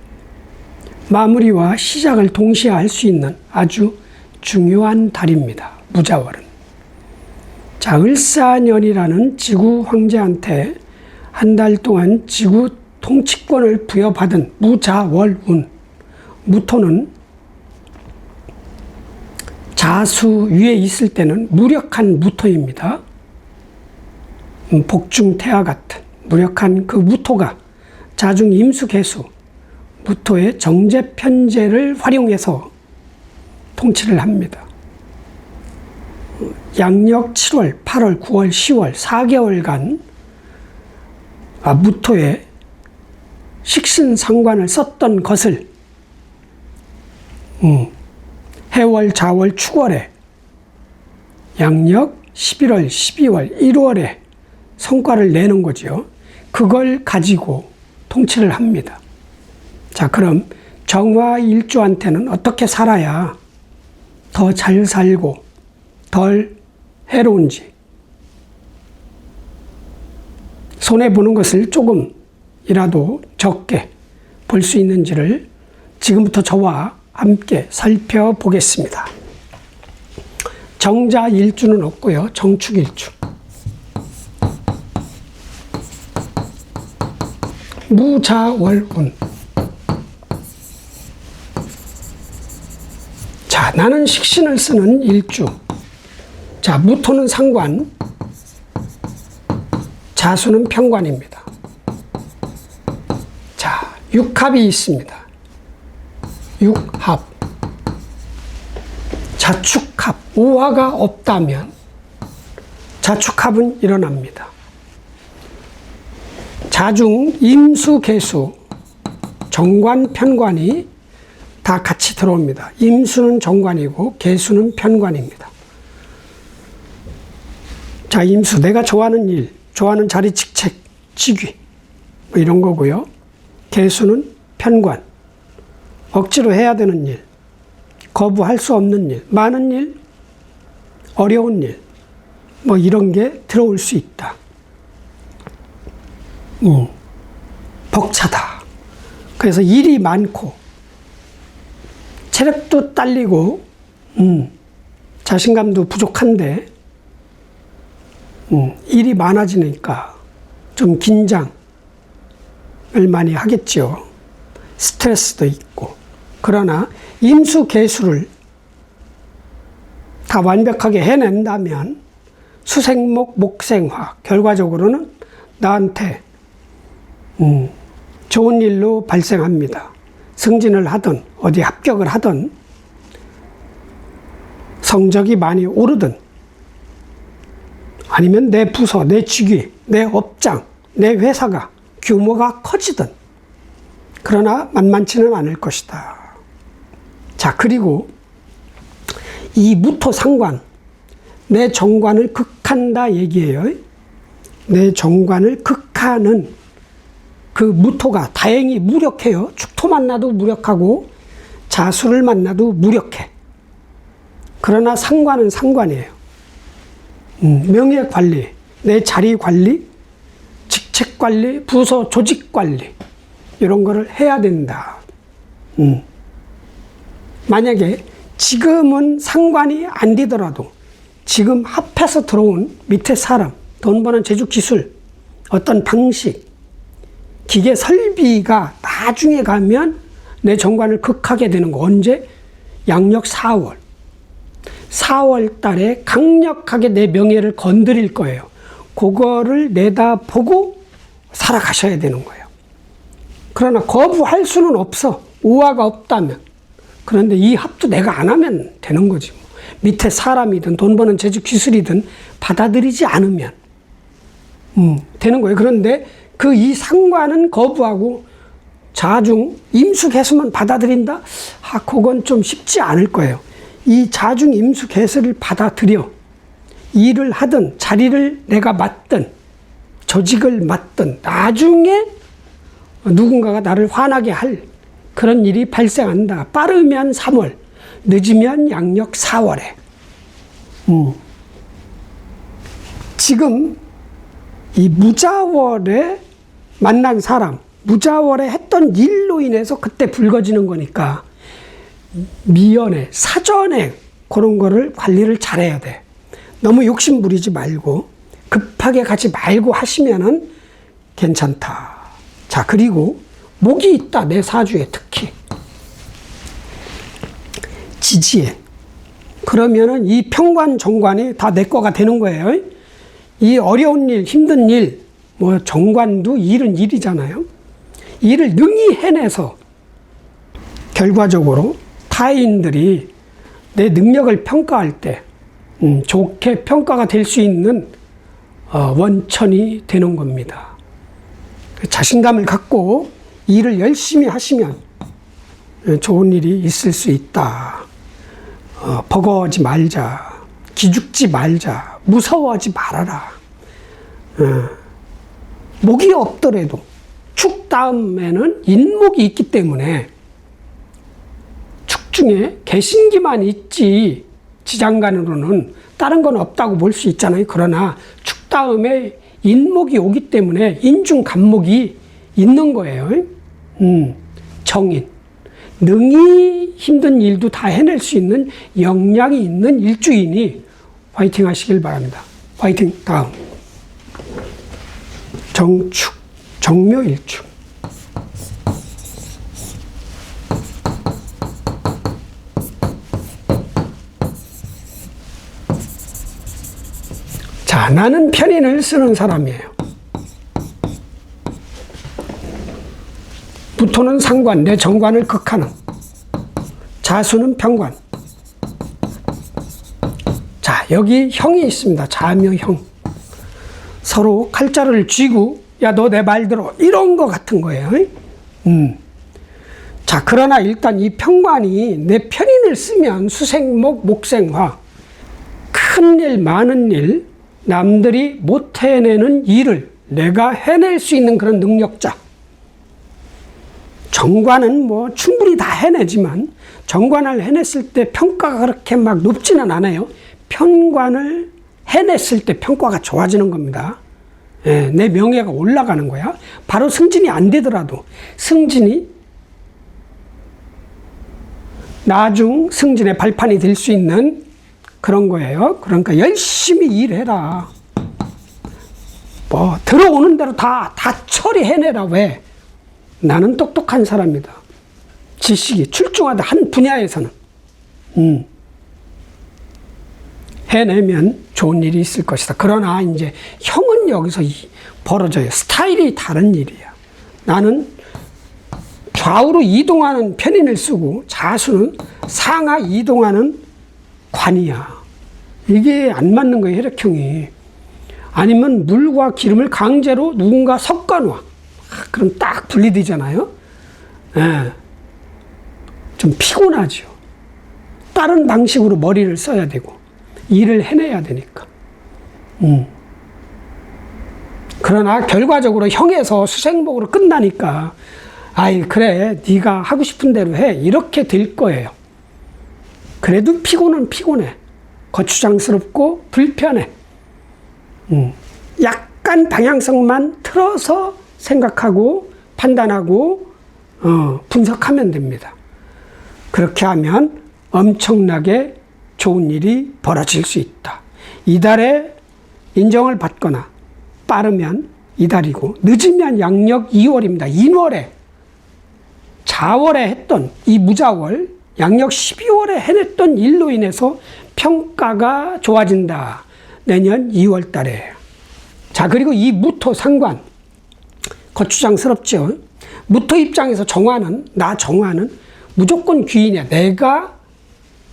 Speaker 1: 마무리와 시작을 동시에 할 수 있는 아주 중요한 달입니다. 무자월은. 자, 을사년이라는 지구 황제한테 한 달 동안 지구 통치권을 부여받은 무자월운. 무토는 자수 위에 있을 때는 무력한 무토입니다. 복중태와 같은 무력한 그 무토가 자중 임수개수 무토의 정제편제를 활용해서 통치를 합니다. 양력 7월, 8월, 9월, 10월 4개월간 무토의 식신상관을 썼던 것을 해월, 자월, 축월에 양력 11월, 12월, 1월에 성과를 내는 거죠. 그걸 가지고 통치를 합니다. 자, 그럼 정화일주한테는 어떻게 살아야 더 잘 살고 덜 해로운지, 손해보는 것을 조금이라도 적게 볼 수 있는지를 지금부터 저와 함께 살펴보겠습니다. 정자일주는 없고요. 정축일주. 무자월운. 자, 나는 식신을 쓰는 일주. 자, 무토는 상관, 자수는 편관입니다. 자, 육합이 있습니다. 육합, 자축합, 우화가 없다면 자축합은 일어납니다. 자중, 임수, 개수, 정관, 편관이 다 같이 들어옵니다. 임수는 정관이고 개수는 편관입니다. 자, 임수, 내가 좋아하는 일, 좋아하는 자리, 직책, 직위 뭐 이런 거고요. 개수는 편관, 억지로 해야 되는 일, 거부할 수 없는 일, 많은 일, 어려운 일, 뭐 이런 게 들어올 수 있다. 벅차다. 그래서 일이 많고, 체력도 딸리고, 자신감도 부족한데, 일이 많아지니까 좀 긴장을 많이 하겠죠. 스트레스도 있고. 그러나 임수 개수를 다 완벽하게 해낸다면 수생목 목생화, 결과적으로는 나한테 좋은 일로 발생합니다. 승진을 하든 어디 합격을 하든 성적이 많이 오르든 아니면 내 부서, 내 직위, 내 업장, 내 회사가 규모가 커지든, 그러나 만만치는 않을 것이다. 자, 그리고 이 무토 상관, 내 정관을 극한다 얘기예요. 내 정관을 극하는 그 무토가 다행히 무력해요. 축토 만나도 무력하고 자수를 만나도 무력해. 그러나 상관은 상관이에요. 명예 관리, 내 자리 관리, 직책 관리, 부서 조직 관리 이런 거를 해야 된다. 만약에 지금은 상관이 안 되더라도 지금 합해서 들어온 밑에 사람, 돈 버는 제주 기술, 어떤 방식, 기계 설비가 나중에 가면 내 정관을 극하게 되는 거. 언제? 양력 4월. 4월 달에 강력하게 내 명예를 건드릴 거예요. 그거를 내다보고 살아가셔야 되는 거예요. 그러나 거부할 수는 없어. 우화가 없다면. 그런데 이 합도 내가 안 하면 되는 거지. 밑에 사람이든 돈 버는 재직 기술이든 받아들이지 않으면 되는 거예요. 그런데 그 이 상관은 거부하고 자중, 임수 개수만 받아들인다? 그건 좀 쉽지 않을 거예요. 이 자중, 임수 개수를 받아들여 일을 하든 자리를 내가 맡든 조직을 맡든 나중에 누군가가 나를 화나게 할 그런 일이 발생한다. 빠르면 3월, 늦으면 양력 4월에. 지금 이 무자월에 만난 사람, 무자월에 했던 일로 인해서 그때 불거지는 거니까 미연에, 사전에 그런 거를 관리를 잘해야 돼. 너무 욕심 부리지 말고 급하게 가지 말고 하시면은 괜찮다. 자, 그리고 목이 있다. 내 사주에 특히. 지지에. 그러면은 이 평관, 정관이 다 내 거가 되는 거예요. 이 어려운 일, 힘든 일, 뭐 정관도 일은 일이잖아요. 일을 능히 해내서 결과적으로 타인들이 내 능력을 평가할 때 좋게 평가가 될 수 있는 원천이 되는 겁니다. 자신감을 갖고 일을 열심히 하시면 좋은 일이 있을 수 있다. 버거워하지 말자. 기죽지 말자. 무서워하지 말아라. 목이 없더라도 축 다음에는 인목이 있기 때문에 축 중에 개신기만 있지 지장간으로는 다른 건 없다고 볼 수 있잖아요. 그러나 축 다음에 인목이 오기 때문에 인중간목이 있는 거예요. 정인. 능히 힘든 일도 다 해낼 수 있는 역량이 있는 일주인이 화이팅 하시길 바랍니다. 화이팅. 다음. 정축. 정묘일축. 자, 나는 편인을 쓰는 사람이에요. 부토는 상관, 내 정관을 극하는. 자수는 평관. 자, 여기 형이 있습니다. 자묘형. 서로 칼자루를 쥐고 야, 너 내 말 들어. 이런 거 같은 거예요. 자, 그러나 일단 이 평관이 내 편인을 쓰면 수생목, 목생화. 큰 일, 많은 일, 남들이 못 해내는 일을 내가 해낼 수 있는 그런 능력자. 정관은 뭐 충분히 다 해내지만 정관을 해냈을 때 평가가 그렇게 막 높지는 않아요. 편관을 해냈을 때 평가가 좋아지는 겁니다. 예, 내 명예가 올라가는 거야. 바로 승진이 안 되더라도 승진이 나중 승진의 발판이 될 수 있는 그런 거예요. 그러니까 열심히 일해라. 뭐 들어오는 대로 다 처리해내라. 왜? 나는 똑똑한 사람이다. 지식이 출중하다. 한 분야에서는 해내면 좋은 일이 있을 것이다. 그러나 이제 형은 여기서 벌어져요. 스타일이 다른 일이야. 나는 좌우로 이동하는 편인을 쓰고 자수는 상하 이동하는 관이야. 이게 안 맞는 거예요. 혈액형이. 아니면 물과 기름을 강제로 누군가 섞어놔. 그럼 딱 분리되잖아요. 예. 좀 피곤하죠. 다른 방식으로 머리를 써야 되고 일을 해내야 되니까. 그러나 결과적으로 형에서 수생목으로 끝나니까 아이 그래 네가 하고 싶은 대로 해 이렇게 될 거예요. 그래도 피곤은 피곤해. 거추장스럽고 불편해. 약간 방향성만 틀어서 생각하고 판단하고 분석하면 됩니다. 그렇게 하면 엄청나게 좋은 일이 벌어질 수 있다. 이달에 인정을 받거나 빠르면 이달이고 늦으면 양력 2월입니다. 인월에 자월에 했던 이 무자월 양력 12월에 해냈던 일로 인해서 평가가 좋아진다. 내년 2월 달에. 자, 그리고 이 무토 상관 거추장스럽죠. 무토 입장에서 정화는 무조건 귀인이야. 내가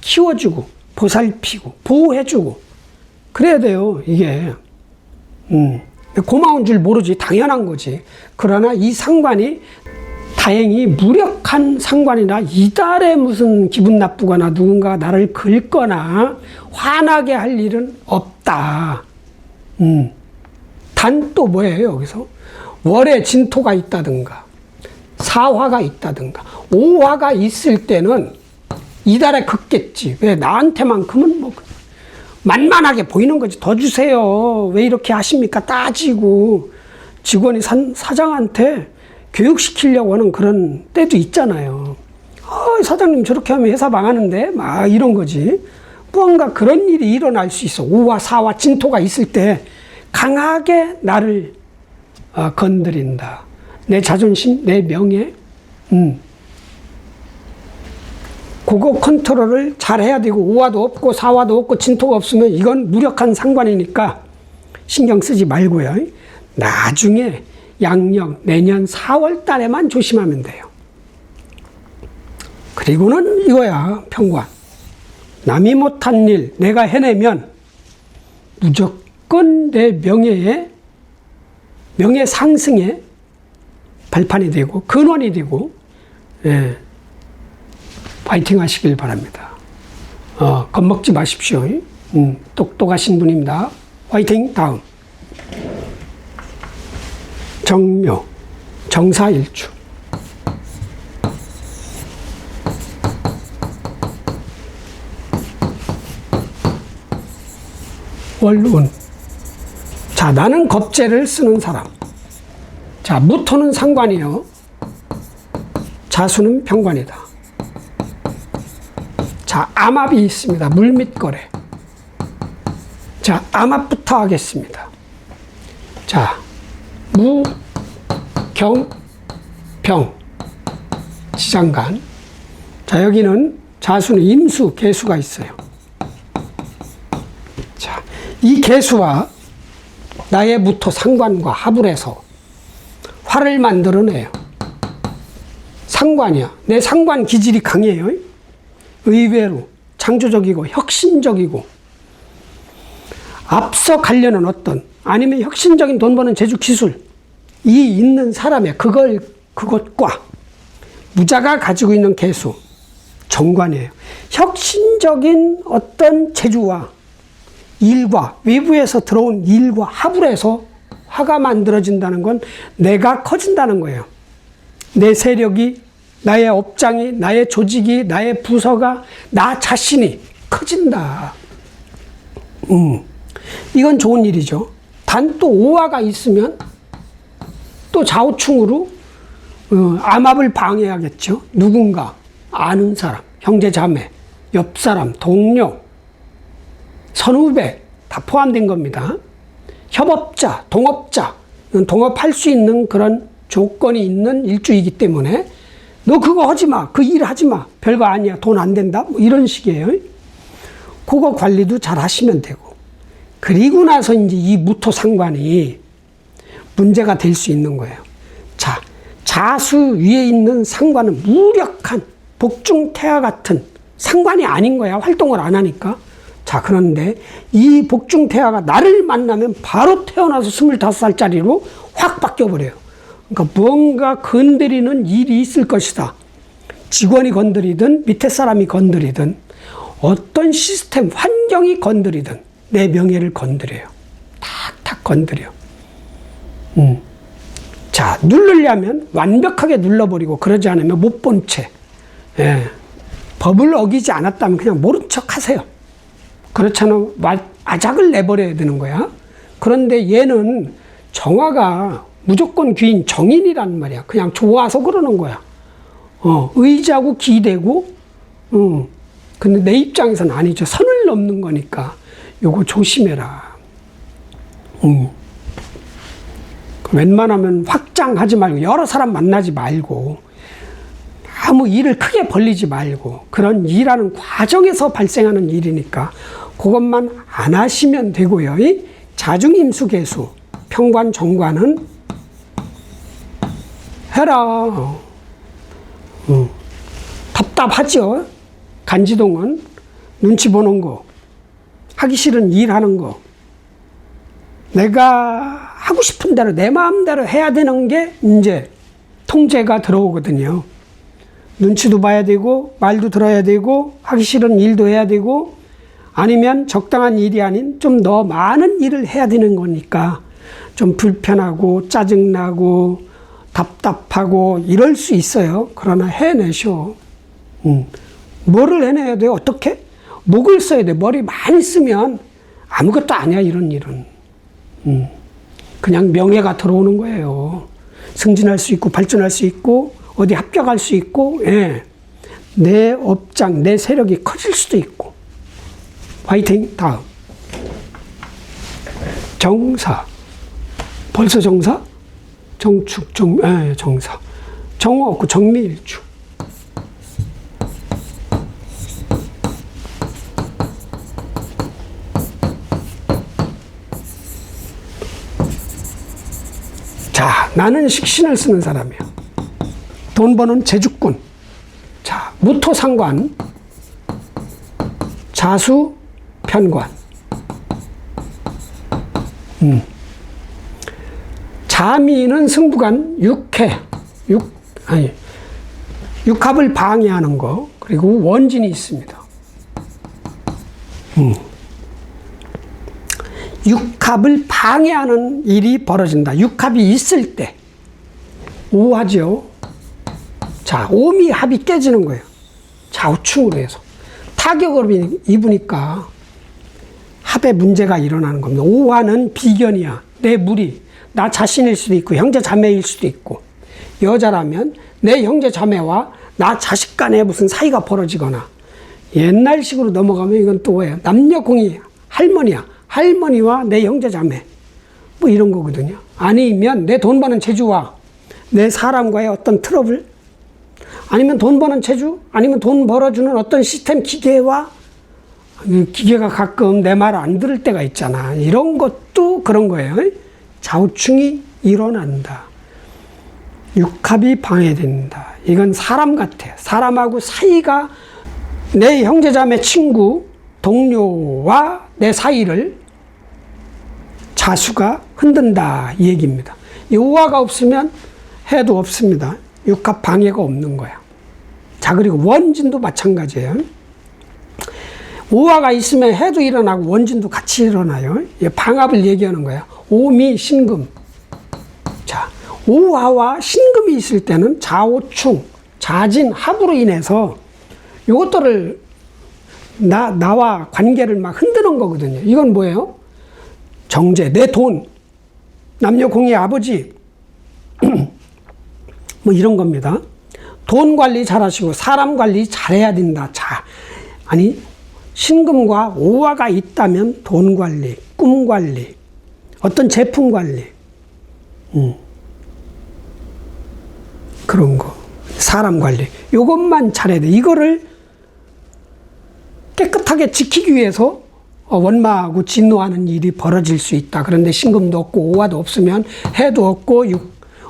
Speaker 1: 키워주고 보살피고 보호해주고 그래야 돼요. 이게 고마운 줄 모르지. 당연한 거지. 그러나 이 상관이 다행히 무력한 상관이라 이달에 무슨 기분 나쁘거나 누군가 나를 긁거나 화나게 할 일은 없다. 단 또 뭐예요 여기서? 월에 진토가 있다든가 사화가 있다든가 오화가 있을 때는 이달에 긁겠지. 왜? 나한테만큼은 뭐 만만하게 보이는 거지. 더 주세요. 왜 이렇게 하십니까? 따지고 직원이 사장한테 교육시키려고 하는 그런 때도 있잖아요. 사장님 저렇게 하면 회사 망하는데 막 이런 거지. 무언가 그런 일이 일어날 수 있어. 오화 사화 진토가 있을 때 강하게 나를 건드린다. 내 자존심, 내 명예, 그거 컨트롤을 잘 해야 되고, 오화도 없고 사화도 없고 진토가 없으면 이건 무력한 상관이니까 신경 쓰지 말고요. 나중에 양력 내년 4월 달에만 조심하면 돼요. 그리고는 이거야, 평관. 남이 못한 일 내가 해내면 무조건 내 명예 상승에 발판이 되고 근원이 되고, 예, 파이팅 하시길 바랍니다. 겁먹지 마십시오. 똑똑하신 분입니다. 화이팅. 다음 정묘 정사일주. 월운. 자, 나는 겁재를 쓰는 사람. 자, 무토는 상관이요. 자수는 병관이다. 자, 암합이 있습니다. 물밑거래. 자, 암합부터 하겠습니다. 자, 무, 경, 병, 지장간. 자, 여기는 자수는 임수, 계수가 있어요. 자, 이 계수와 나의 무토 상관과 합을 해서 화를 만들어내요. 상관이야. 내 상관 기질이 강해요. 의외로 창조적이고 혁신적이고, 앞서 가려는 어떤, 아니면 혁신적인 돈 버는 재주 기술이 있는 사람의 그것과 무자가 가지고 있는 계수, 정관이에요. 혁신적인 어떤 재주와 일과 외부에서 들어온 일과 합을 해서 화가 만들어진다는 건 내가 커진다는 거예요. 내 세력이, 나의 업장이, 나의 조직이, 나의 부서가, 나 자신이 커진다. 이건 좋은 일이죠. 단 또 오화가 있으면 또 좌우충으로 암합을 방해하겠죠. 누군가, 아는 사람, 형제 자매, 옆 사람, 동료, 선후배 다 포함된 겁니다. 협업자, 동업자, 동업할 수 있는 그런 조건이 있는 일주이기 때문에 너 그거 하지 마, 그 일 하지 마, 별거 아니야, 돈 안 된다, 뭐 이런 식이에요. 그거 관리도 잘 하시면 되고, 그리고 나서 이제 이 무토 상관이 문제가 될 수 있는 거예요. 자, 자수 위에 있는 상관은 무력한 복중태와 같은 상관이 아닌 거야. 활동을 안 하니까. 자, 그런데 이 복중태화가 나를 만나면 바로 태어나서 25살짜리로 확 바뀌어버려요. 그러니까 뭔가 건드리는 일이 있을 것이다. 직원이 건드리든 밑에 사람이 건드리든 어떤 시스템, 환경이 건드리든 내 명예를 건드려요. 탁탁 건드려. 자, 누르려면 완벽하게 눌러버리고, 그러지 않으면 못 본 채. 예. 법을 어기지 않았다면 그냥 모른 척 하세요. 그렇잖아. 아작을 내버려야 되는 거야. 그런데 얘는 정화가 무조건 귀인 정인이란 말이야. 그냥 좋아서 그러는 거야. 의지하고 기대고, 근데 내 입장에서는 아니죠. 선을 넘는 거니까 요거 조심해라. 웬만하면 확장하지 말고, 여러 사람 만나지 말고, 아무 일을 크게 벌리지 말고, 그런 일하는 과정에서 발생하는 일이니까 그것만 안 하시면 되고요. 자중임수계수, 평관, 정관은 해라. 답답하죠. 간지동은 눈치 보는 거, 하기 싫은 일 하는 거, 내가 하고 싶은 대로 내 마음대로 해야 되는 게 이제 통제가 들어오거든요. 눈치도 봐야 되고 말도 들어야 되고 하기 싫은 일도 해야 되고 아니면 적당한 일이 아닌 좀 더 많은 일을 해야 되는 거니까 좀 불편하고 짜증나고 답답하고 이럴 수 있어요. 그러나 해내셔. 뭐를 해내야 돼요? 어떻게? 목을 써야 돼. 머리 많이 쓰면 아무것도 아니야, 이런 일은. 그냥 명예가 들어오는 거예요. 승진할 수 있고 발전할 수 있고 어디 합격할 수 있고, 예. 내 업장, 내 세력이 커질 수도 있고. 화이팅. 다음. 정사. 벌써 정사? 정축, 정사. 정화 없고 정미일축. 자, 나는 식신을 쓰는 사람이야. 돈 버는 재주꾼. 자, 무토상관, 자수, 편관. 자미는 승부간, 육합을 방해하는 거, 그리고 원진이 있습니다. 육합을 방해하는 일이 벌어진다. 육합이 있을 때. 오하죠. 자, 오미합이 깨지는 거예요. 좌우충으로 해서. 타격을 입으니까 합에 문제가 일어나는 겁니다. 오화는 비견이야. 내 무리. 나 자신일 수도 있고 형제 자매일 수도 있고 여자라면 내 형제 자매와 나 자식 간에 무슨 사이가 벌어지거나 옛날식으로 넘어가면 이건 또 뭐예요? 남녀공이 할머니야. 할머니와 내 형제 자매 뭐 이런 거거든요. 아니면 내 돈 버는 재주와 내 사람과의 어떤 트러블 아니면 돈 버는 재주 아니면 돈 벌어주는 어떤 시스템 기계와 기계가 가끔 내 말 안 들을 때가 있잖아. 이런 것도 그런 거예요. 좌우충이 일어난다. 육합이 방해된다. 이건 사람 같아요. 사람하고 사이가 내 형제자매 친구, 동료와 내 사이를 자수가 흔든다. 이 얘기입니다. 이 오화가 없으면 해도 없습니다. 육합 방해가 없는 거야. 자, 그리고 원진도 마찬가지예요. 오화가 있으면 해도 일어나고 원진도 같이 일어나요. 방합을 얘기하는 거예요. 오미, 신금. 자, 오화와 신금이 있을 때는 좌오충, 자진, 합으로 인해서 이것들을 나와 관계를 막 흔드는 거거든요. 이건 뭐예요? 정제, 내 돈, 남녀공의 아버지, 뭐 이런 겁니다. 돈 관리 잘하시고 사람 관리 잘해야 된다. 자, 아니 신금과 오화가 있다면 돈 관리, 꿈 관리, 어떤 제품 관리, 그런 거, 사람 관리, 이것만 잘해야 돼. 이거를 깨끗하게 지키기 위해서 원마하고 진노하는 일이 벌어질 수 있다. 그런데 신금도 없고 오화도 없으면 해도 없고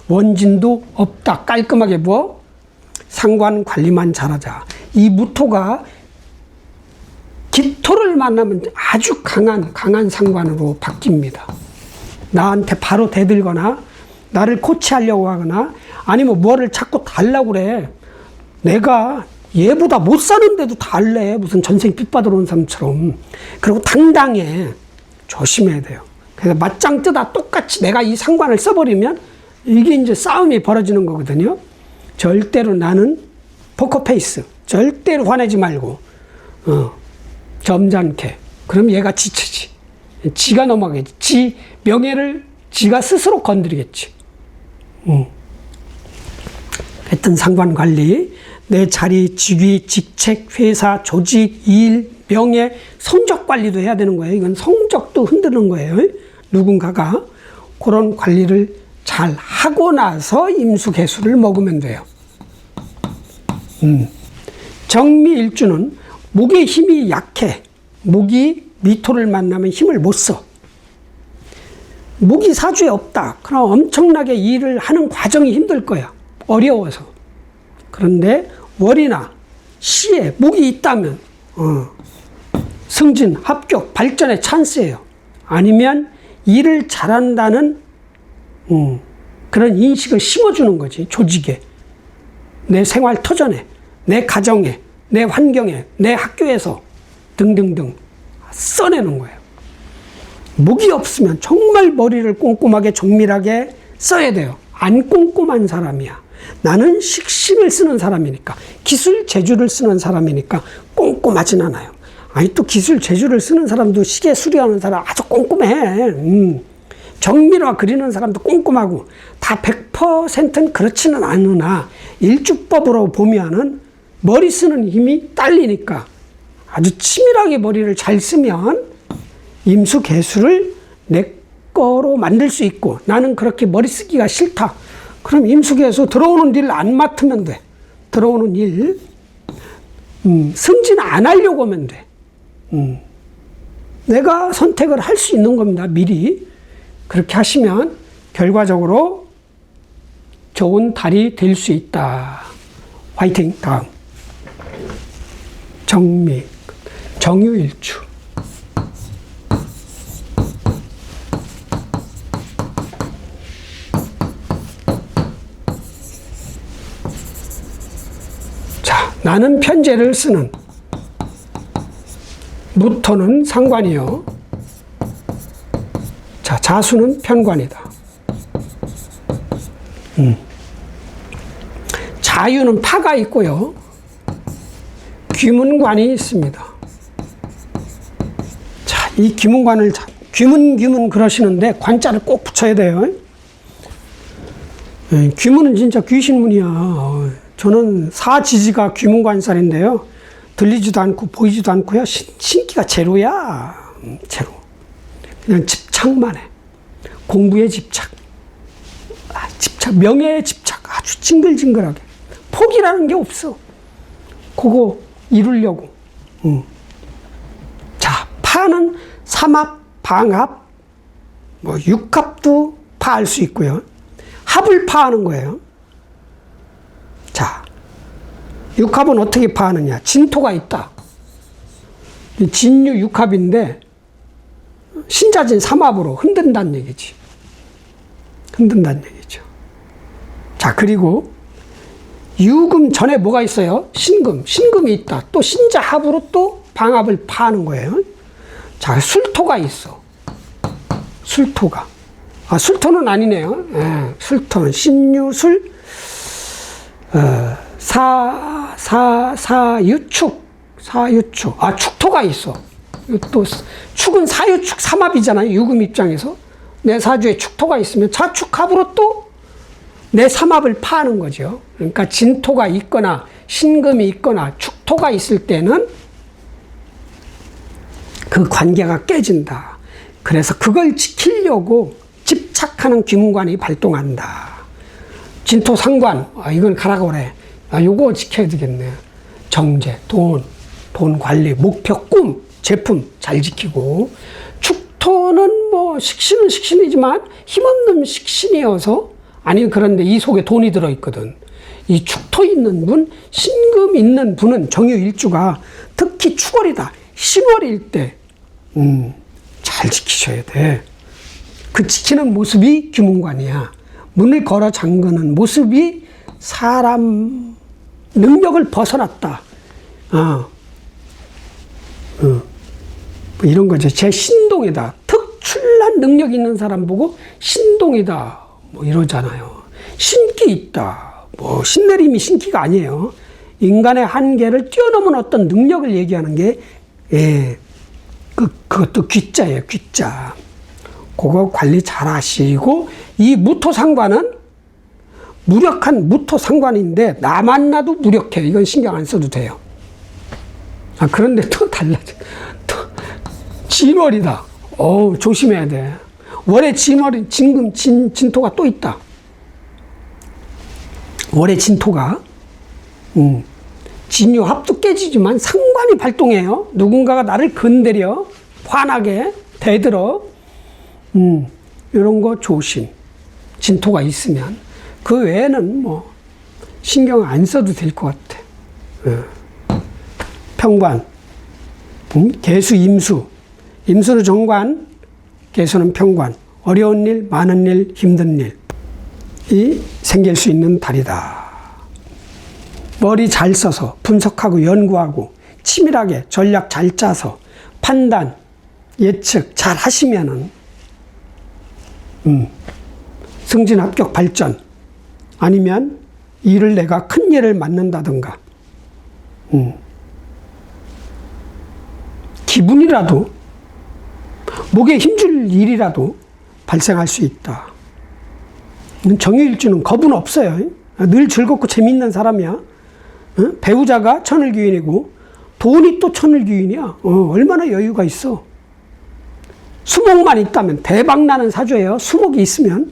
Speaker 1: 원진도 없다. 깔끔하게 뭐 상관 관리만 잘하자. 이 무토가 기토를 만나면 아주 강한 상관으로 바뀝니다. 나한테 바로 대들거나 나를 코치하려고 하거나 아니면 뭐를 자꾸 달라고 그래. 내가 얘보다 못 사는데도 달래. 무슨 전생 빚받으러 온 사람처럼. 그리고 당당해. 조심해야 돼요. 그래서 맞짱 뜨다 똑같이 내가 이 상관을 써버리면 이게 이제 싸움이 벌어지는 거거든요. 절대로 나는 포커페이스. 절대로 화내지 말고 점잖게. 그럼 얘가 지치지. 지가 넘어가겠지. 지 명예를 지가 스스로 건드리겠지. 하여튼 상관관리, 내 자리, 직위, 직책, 회사, 조직, 일, 명예, 성적 관리도 해야 되는 거예요. 이건 성적도 흔드는 거예요. 누군가가 그런 관리를 잘 하고 나서 임수개수를 먹으면 돼요. 정미일주는 목의 힘이 약해. 목이 미토를 만나면 힘을 못 써. 목이 사주에 없다. 그럼 엄청나게 일을 하는 과정이 힘들 거야. 어려워서. 그런데 월이나 시에 목이 있다면 승진, 합격, 발전의 찬스예요. 아니면 일을 잘한다는 그런 인식을 심어주는 거지. 조직에, 내 생활 터전에, 내 가정에, 내 환경에, 내 학교에서 등등등 써내는 거예요. 목이 없으면 정말 머리를 꼼꼼하게 정밀하게 써야 돼요. 안 꼼꼼한 사람이야. 나는 식신을 쓰는 사람이니까, 기술 재주를 쓰는 사람이니까 꼼꼼하진 않아요. 아니, 또 기술 재주를 쓰는 사람도 시계 수리하는 사람 아주 꼼꼼해. 정밀화 그리는 사람도 꼼꼼하고, 다 100%는 그렇지는 않으나 일주법으로 보면은 머리 쓰는 힘이 딸리니까 아주 치밀하게 머리를 잘 쓰면 임수개수를 내 거로 만들 수 있고, 나는 그렇게 머리 쓰기가 싫다. 그럼 임수개수 들어오는 일 안 맡으면 돼. 들어오는 일 승진 안 하려고 하면 돼. 내가 선택을 할 수 있는 겁니다. 미리. 그렇게 하시면 결과적으로 좋은 달이 될 수 있다. 화이팅. 다음 정미, 정유일주. 자, 나는 편제를 쓰는 무토는 상관이요. 자, 자수는 편관이다. 자유는 파가 있고요. 귀문관이 있습니다. 자, 이 귀문관을 귀문 그러시는데 관자를 꼭 붙여야 돼요. 귀문은 진짜 귀신문이야. 저는 사지지가 귀문관살인데요. 들리지도 않고 보이지도 않고요. 신기가 제로야. 제로. 그냥 집착만 해. 공부에 집착. 집착, 명예에 집착. 아주 징글징글하게. 포기라는 게 없어. 그거 이루려고. 자, 파는 삼합, 방합, 뭐 육합도 파할 수 있고요. 합을 파하는 거예요. 자, 육합은 어떻게 파하느냐? 진토가 있다. 진유 육합인데 신자진 삼합으로 흔든다는 얘기지. 흔든다는 얘기죠. 자, 그리고 유금 전에 뭐가 있어요? 신금. 신금이 있다. 또 신자합으로 또 방합을 파하는 거예요. 자, 술토가 있어. 술토가. 아, 술토는 아니네요. 예, 술토는 신유술, 사유축. 사유축. 아, 축토가 있어. 또 축은 사유축 삼합이잖아요. 유금 입장에서. 내 사주에 축토가 있으면 자축합으로 또 내 삼합을 파는 거죠. 그러니까 진토가 있거나 신금이 있거나 축토가 있을 때는 그 관계가 깨진다. 그래서 그걸 지키려고 집착하는 귀문관이 발동한다. 진토 상관, 이건 가라고 그래. 요거 지켜야 되겠네. 정제, 돈 관리, 목표, 꿈, 제품 잘 지키고. 축토는 뭐 식신은 식신이지만 힘없는 식신이어서, 아니 그런데 이 속에 돈이 들어있거든. 이 축토 있는 분, 신금 있는 분은 정유일주가 특히 축월이다. 신월일 때 잘 지키셔야 돼. 그 지키는 모습이 귀문관이야. 문을 걸어 잠그는 모습이 사람 능력을 벗어났다. 뭐 이런 거죠. 제 신동이다. 특출난 능력 있는 사람 보고 신동이다. 뭐 이러잖아요. 신기 있다. 뭐 신내림이 신기가 아니에요. 인간의 한계를 뛰어넘은 어떤 능력을 얘기하는 게, 예, 그것도 귀자예요. 귀자. 그거 관리 잘 하시고, 이 무토상관은 무력한 무토상관인데 나 만나도 무력해. 이건 신경 안 써도 돼요. 아, 그런데 또 달라져. 또 진월이다. 조심해야 돼. 월에 진월이, 진금, 진토가 또 있다. 월에 진토가, 진유합도 깨지지만 상관이 발동해요. 누군가가 나를 건드려, 화나게, 대들어. 이런 거 조심. 진토가 있으면. 그 외에는 뭐, 신경 안 써도 될 것 같아. 평관, 개수, 임수. 임수는 정관, 개수는 평관. 어려운 일, 많은 일, 힘든 일이 생길 수 있는 달이다. 머리 잘 써서 분석하고 연구하고 치밀하게 전략 잘 짜서 판단, 예측 잘 하시면은 승진, 합격, 발전, 아니면 일을 내가 큰 일을 맡는다든가 기분이라도 목에 힘줄 일이라도 발생할 수 있다. 정유일주는 겁은 없어요. 늘 즐겁고 재미있는 사람이야. 배우자가 천을귀인이고 돈이 또 천을귀인이야. 얼마나 여유가 있어. 수목만 있다면 대박나는 사주예요. 수목이 있으면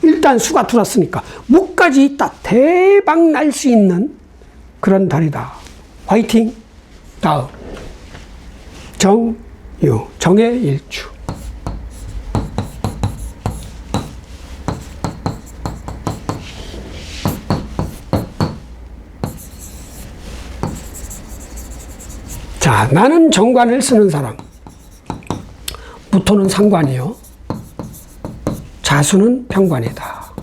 Speaker 1: 일단 수가 들었으니까 목까지 있다. 대박 날 수 있는 그런 달이다. 화이팅! 다음 정유, 정의 일주. 자, 나는 정관을 쓰는 사람. 무토는 상관이요. 자수는 평관이다.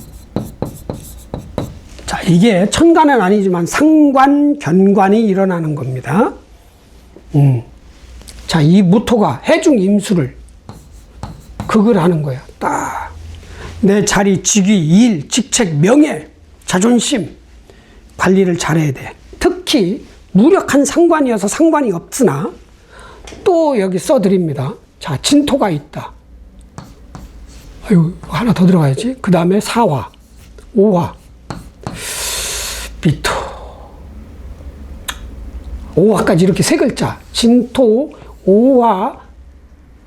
Speaker 1: 자, 이게 천간은 아니지만 상관, 견관이 일어나는 겁니다. 자, 이 무토가 해중 임수를 극을 하는 거야. 딱. 내 자리, 직위, 일, 직책, 명예, 자존심 관리를 잘해야 돼. 특히 무력한 상관이어서 상관이 없으나 또 여기 써드립니다. 자, 진토가 있다. 아유, 하나 더 들어가야지. 그 다음에 사화, 오화, 비토. 오화까지 이렇게 세 글자. 진토, 오화,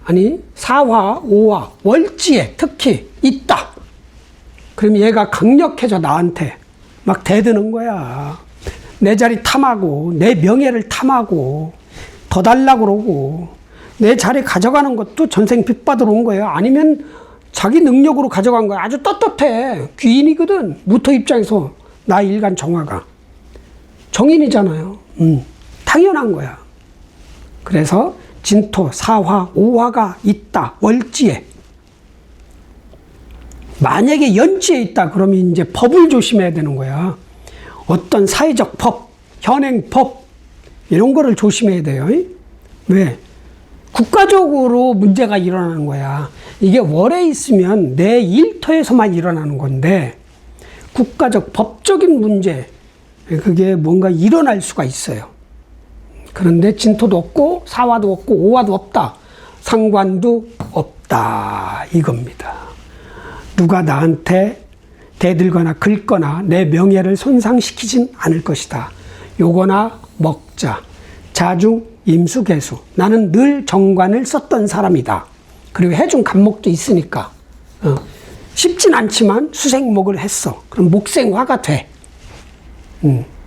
Speaker 1: 아니, 사화, 오화, 월지에 특히 있다. 그럼 얘가 강력해져 나한테 막 대드는 거야. 내 자리 탐하고, 내 명예를 탐하고, 더 달라고 그러고, 내 자리 가져가는 것도 전생 빚 받으러 온 거예요. 아니면 자기 능력으로 가져간 거야. 아주 떳떳해. 귀인이거든. 무토 입장에서 나 일간 정화가. 정인이잖아요. 당연한 거야. 그래서 진토, 사화, 오화가 있다. 월지에. 만약에 연지에 있다. 그러면 이제 법을 조심해야 되는 거야. 어떤 사회적 법, 현행법 이런 거를 조심해야 돼요. 왜? 국가적으로 문제가 일어나는 거야. 이게 월에 있으면 내 일터에서만 일어나는 건데 국가적 법적인 문제, 그게 뭔가 일어날 수가 있어요. 그런데 진토도 없고 사화도 없고 오화도 없다. 상관도 없다. 이겁니다. 누가 나한테 대들거나 긁거나 내 명예를 손상시키진 않을 것이다. 요거나 먹자. 자중, 임수, 개수. 나는 늘 정관을 썼던 사람이다. 그리고 해중 간목도 있으니까 쉽진 않지만 수생목을 했어. 그럼 목생화가 돼.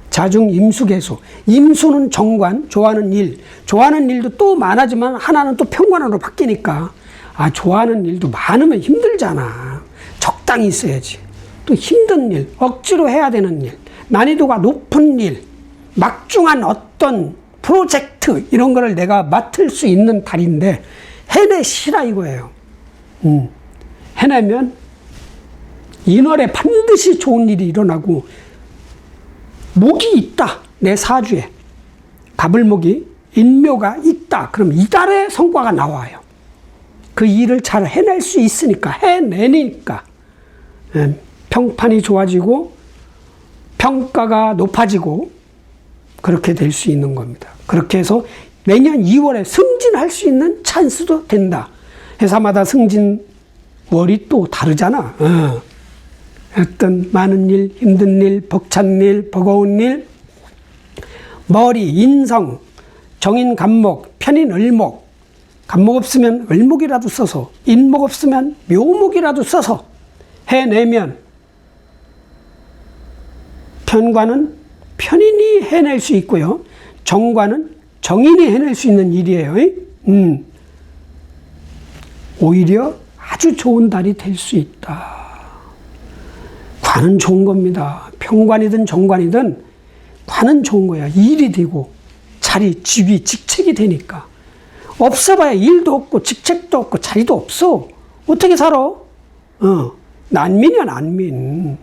Speaker 1: 자중, 임수, 개수. 임수는 정관, 좋아하는 일. 좋아하는 일도 또 많아지만 하나는 또 평관으로 바뀌니까 아, 좋아하는 일도 많으면 힘들잖아. 적당히 있어야지. 또 힘든 일, 억지로 해야 되는 일, 난이도가 높은 일, 막중한 어떤 프로젝트 이런 거를 내가 맡을 수 있는 달인데 해내시라 이거예요. 해내면 인월에 반드시 좋은 일이 일어나고 목이 있다. 내 사주에 가불목이 인묘가 있다. 그럼 이 달에 성과가 나와요. 그 일을 잘 해낼 수 있으니까, 해내니까 평판이 좋아지고 평가가 높아지고 그렇게 될 수 있는 겁니다. 그렇게 해서 내년 2월에 승진할 수 있는 찬스도 된다. 회사마다 승진월이 또 다르잖아. 어떤 많은 일, 힘든 일, 벅찬 일, 버거운 일, 머리, 인성, 정인, 간목, 편인, 을목. 간목 없으면 을목이라도 써서, 인목 없으면 묘목이라도 써서 해내면 편관은 편인이 해낼 수 있고요. 정관은 정인이 해낼 수 있는 일이에요. 오히려 아주 좋은 달이 될 수 있다. 관은 좋은 겁니다. 평관이든 정관이든 관은 좋은 거야. 일이 되고 자리, 직위, 직책이 되니까. 없어봐야 일도 없고 직책도 없고 자리도 없어. 어떻게 살아? 난민이야, 난민.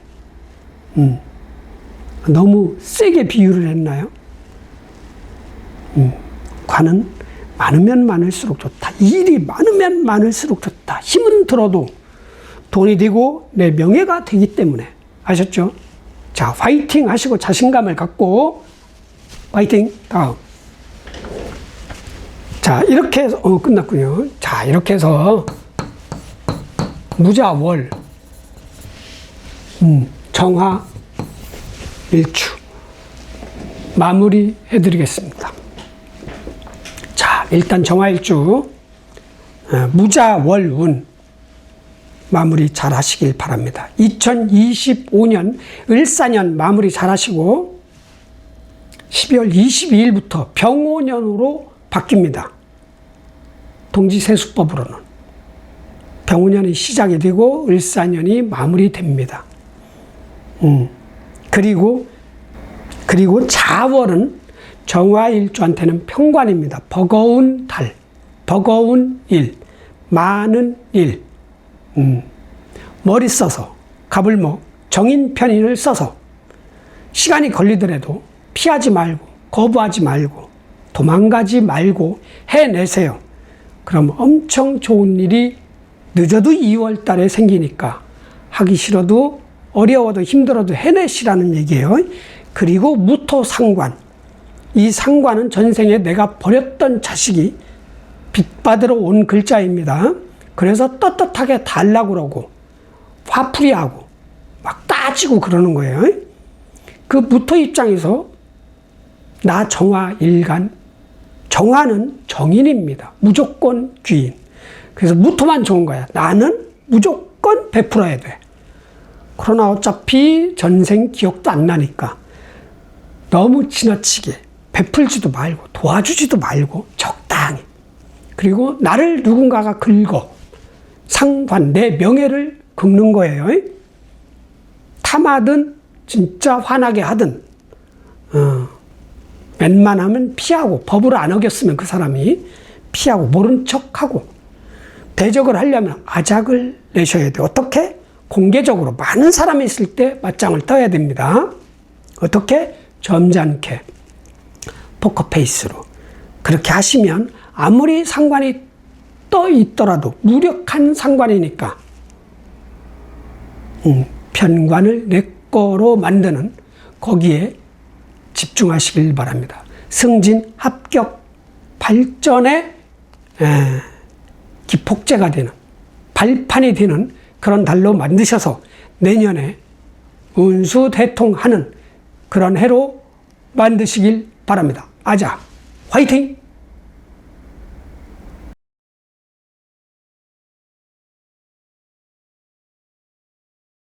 Speaker 1: 너무 세게 비유를 했나요? 관은 많으면 많을수록 좋다. 일이 많으면 많을수록 좋다. 힘은 들어도 돈이 되고 내 명예가 되기 때문에. 아셨죠? 자, 화이팅 하시고 자신감을 갖고 화이팅. 다음. 자, 이렇게 해서 끝났군요. 자, 이렇게 해서 무자월, 정화, 일추 마무리 해드리겠습니다. 자, 일단 정화일주 무자월운 마무리 잘 하시길 바랍니다. 2025년 을사년 마무리 잘 하시고 12월 22일부터 병오년으로 바뀝니다. 동지세수법으로는 병오년이 시작이 되고 을사년이 마무리됩니다. 그리고 자월은 정화일주한테는 평관입니다. 버거운 달, 버거운 일, 많은 일. 머리 써서 가불목 정인편인을 써서 시간이 걸리더라도 피하지 말고 거부하지 말고 도망가지 말고 해내세요. 그럼 엄청 좋은 일이 늦어도 2월 달에 생기니까 하기 싫어도 어려워도 힘들어도 해내시라는 얘기예요. 그리고 무토상관. 이 상관은 전생에 내가 버렸던 자식이 빚받으러 온 글자입니다. 그래서 떳떳하게 달라고 그러고 화풀이하고 막 따지고 그러는 거예요. 그 무토 입장에서 나 정화 일간, 정화는 정인입니다. 무조건 귀인. 그래서 무토만 좋은 거야. 나는 무조건 베풀어야 돼. 그러나 어차피 전생 기억도 안 나니까 너무 지나치게 베풀지도 말고 도와주지도 말고 적당히. 그리고 나를 누군가가 긁어 상관, 내 명예를 긁는 거예요. 탐하든 진짜 화나게 하든 웬만하면 피하고, 법을 안 어겼으면 그 사람이 피하고 모른 척하고, 대적을 하려면 아작을 내셔야 돼요. 어떻게? 공개적으로 많은 사람이 있을 때 맞짱을 떠야 됩니다. 어떻게? 점잖게 포커페이스로 그렇게 하시면 아무리 상관이 떠 있더라도 무력한 상관이니까 편관을 내 거로 만드는 거기에 집중하시길 바랍니다. 승진, 합격, 발전의 기폭제가 되는, 발판이 되는 그런 달로 만드셔서 내년에 운수대통하는 그런 해로 만드시길 바랍니다. 아자, 화이팅!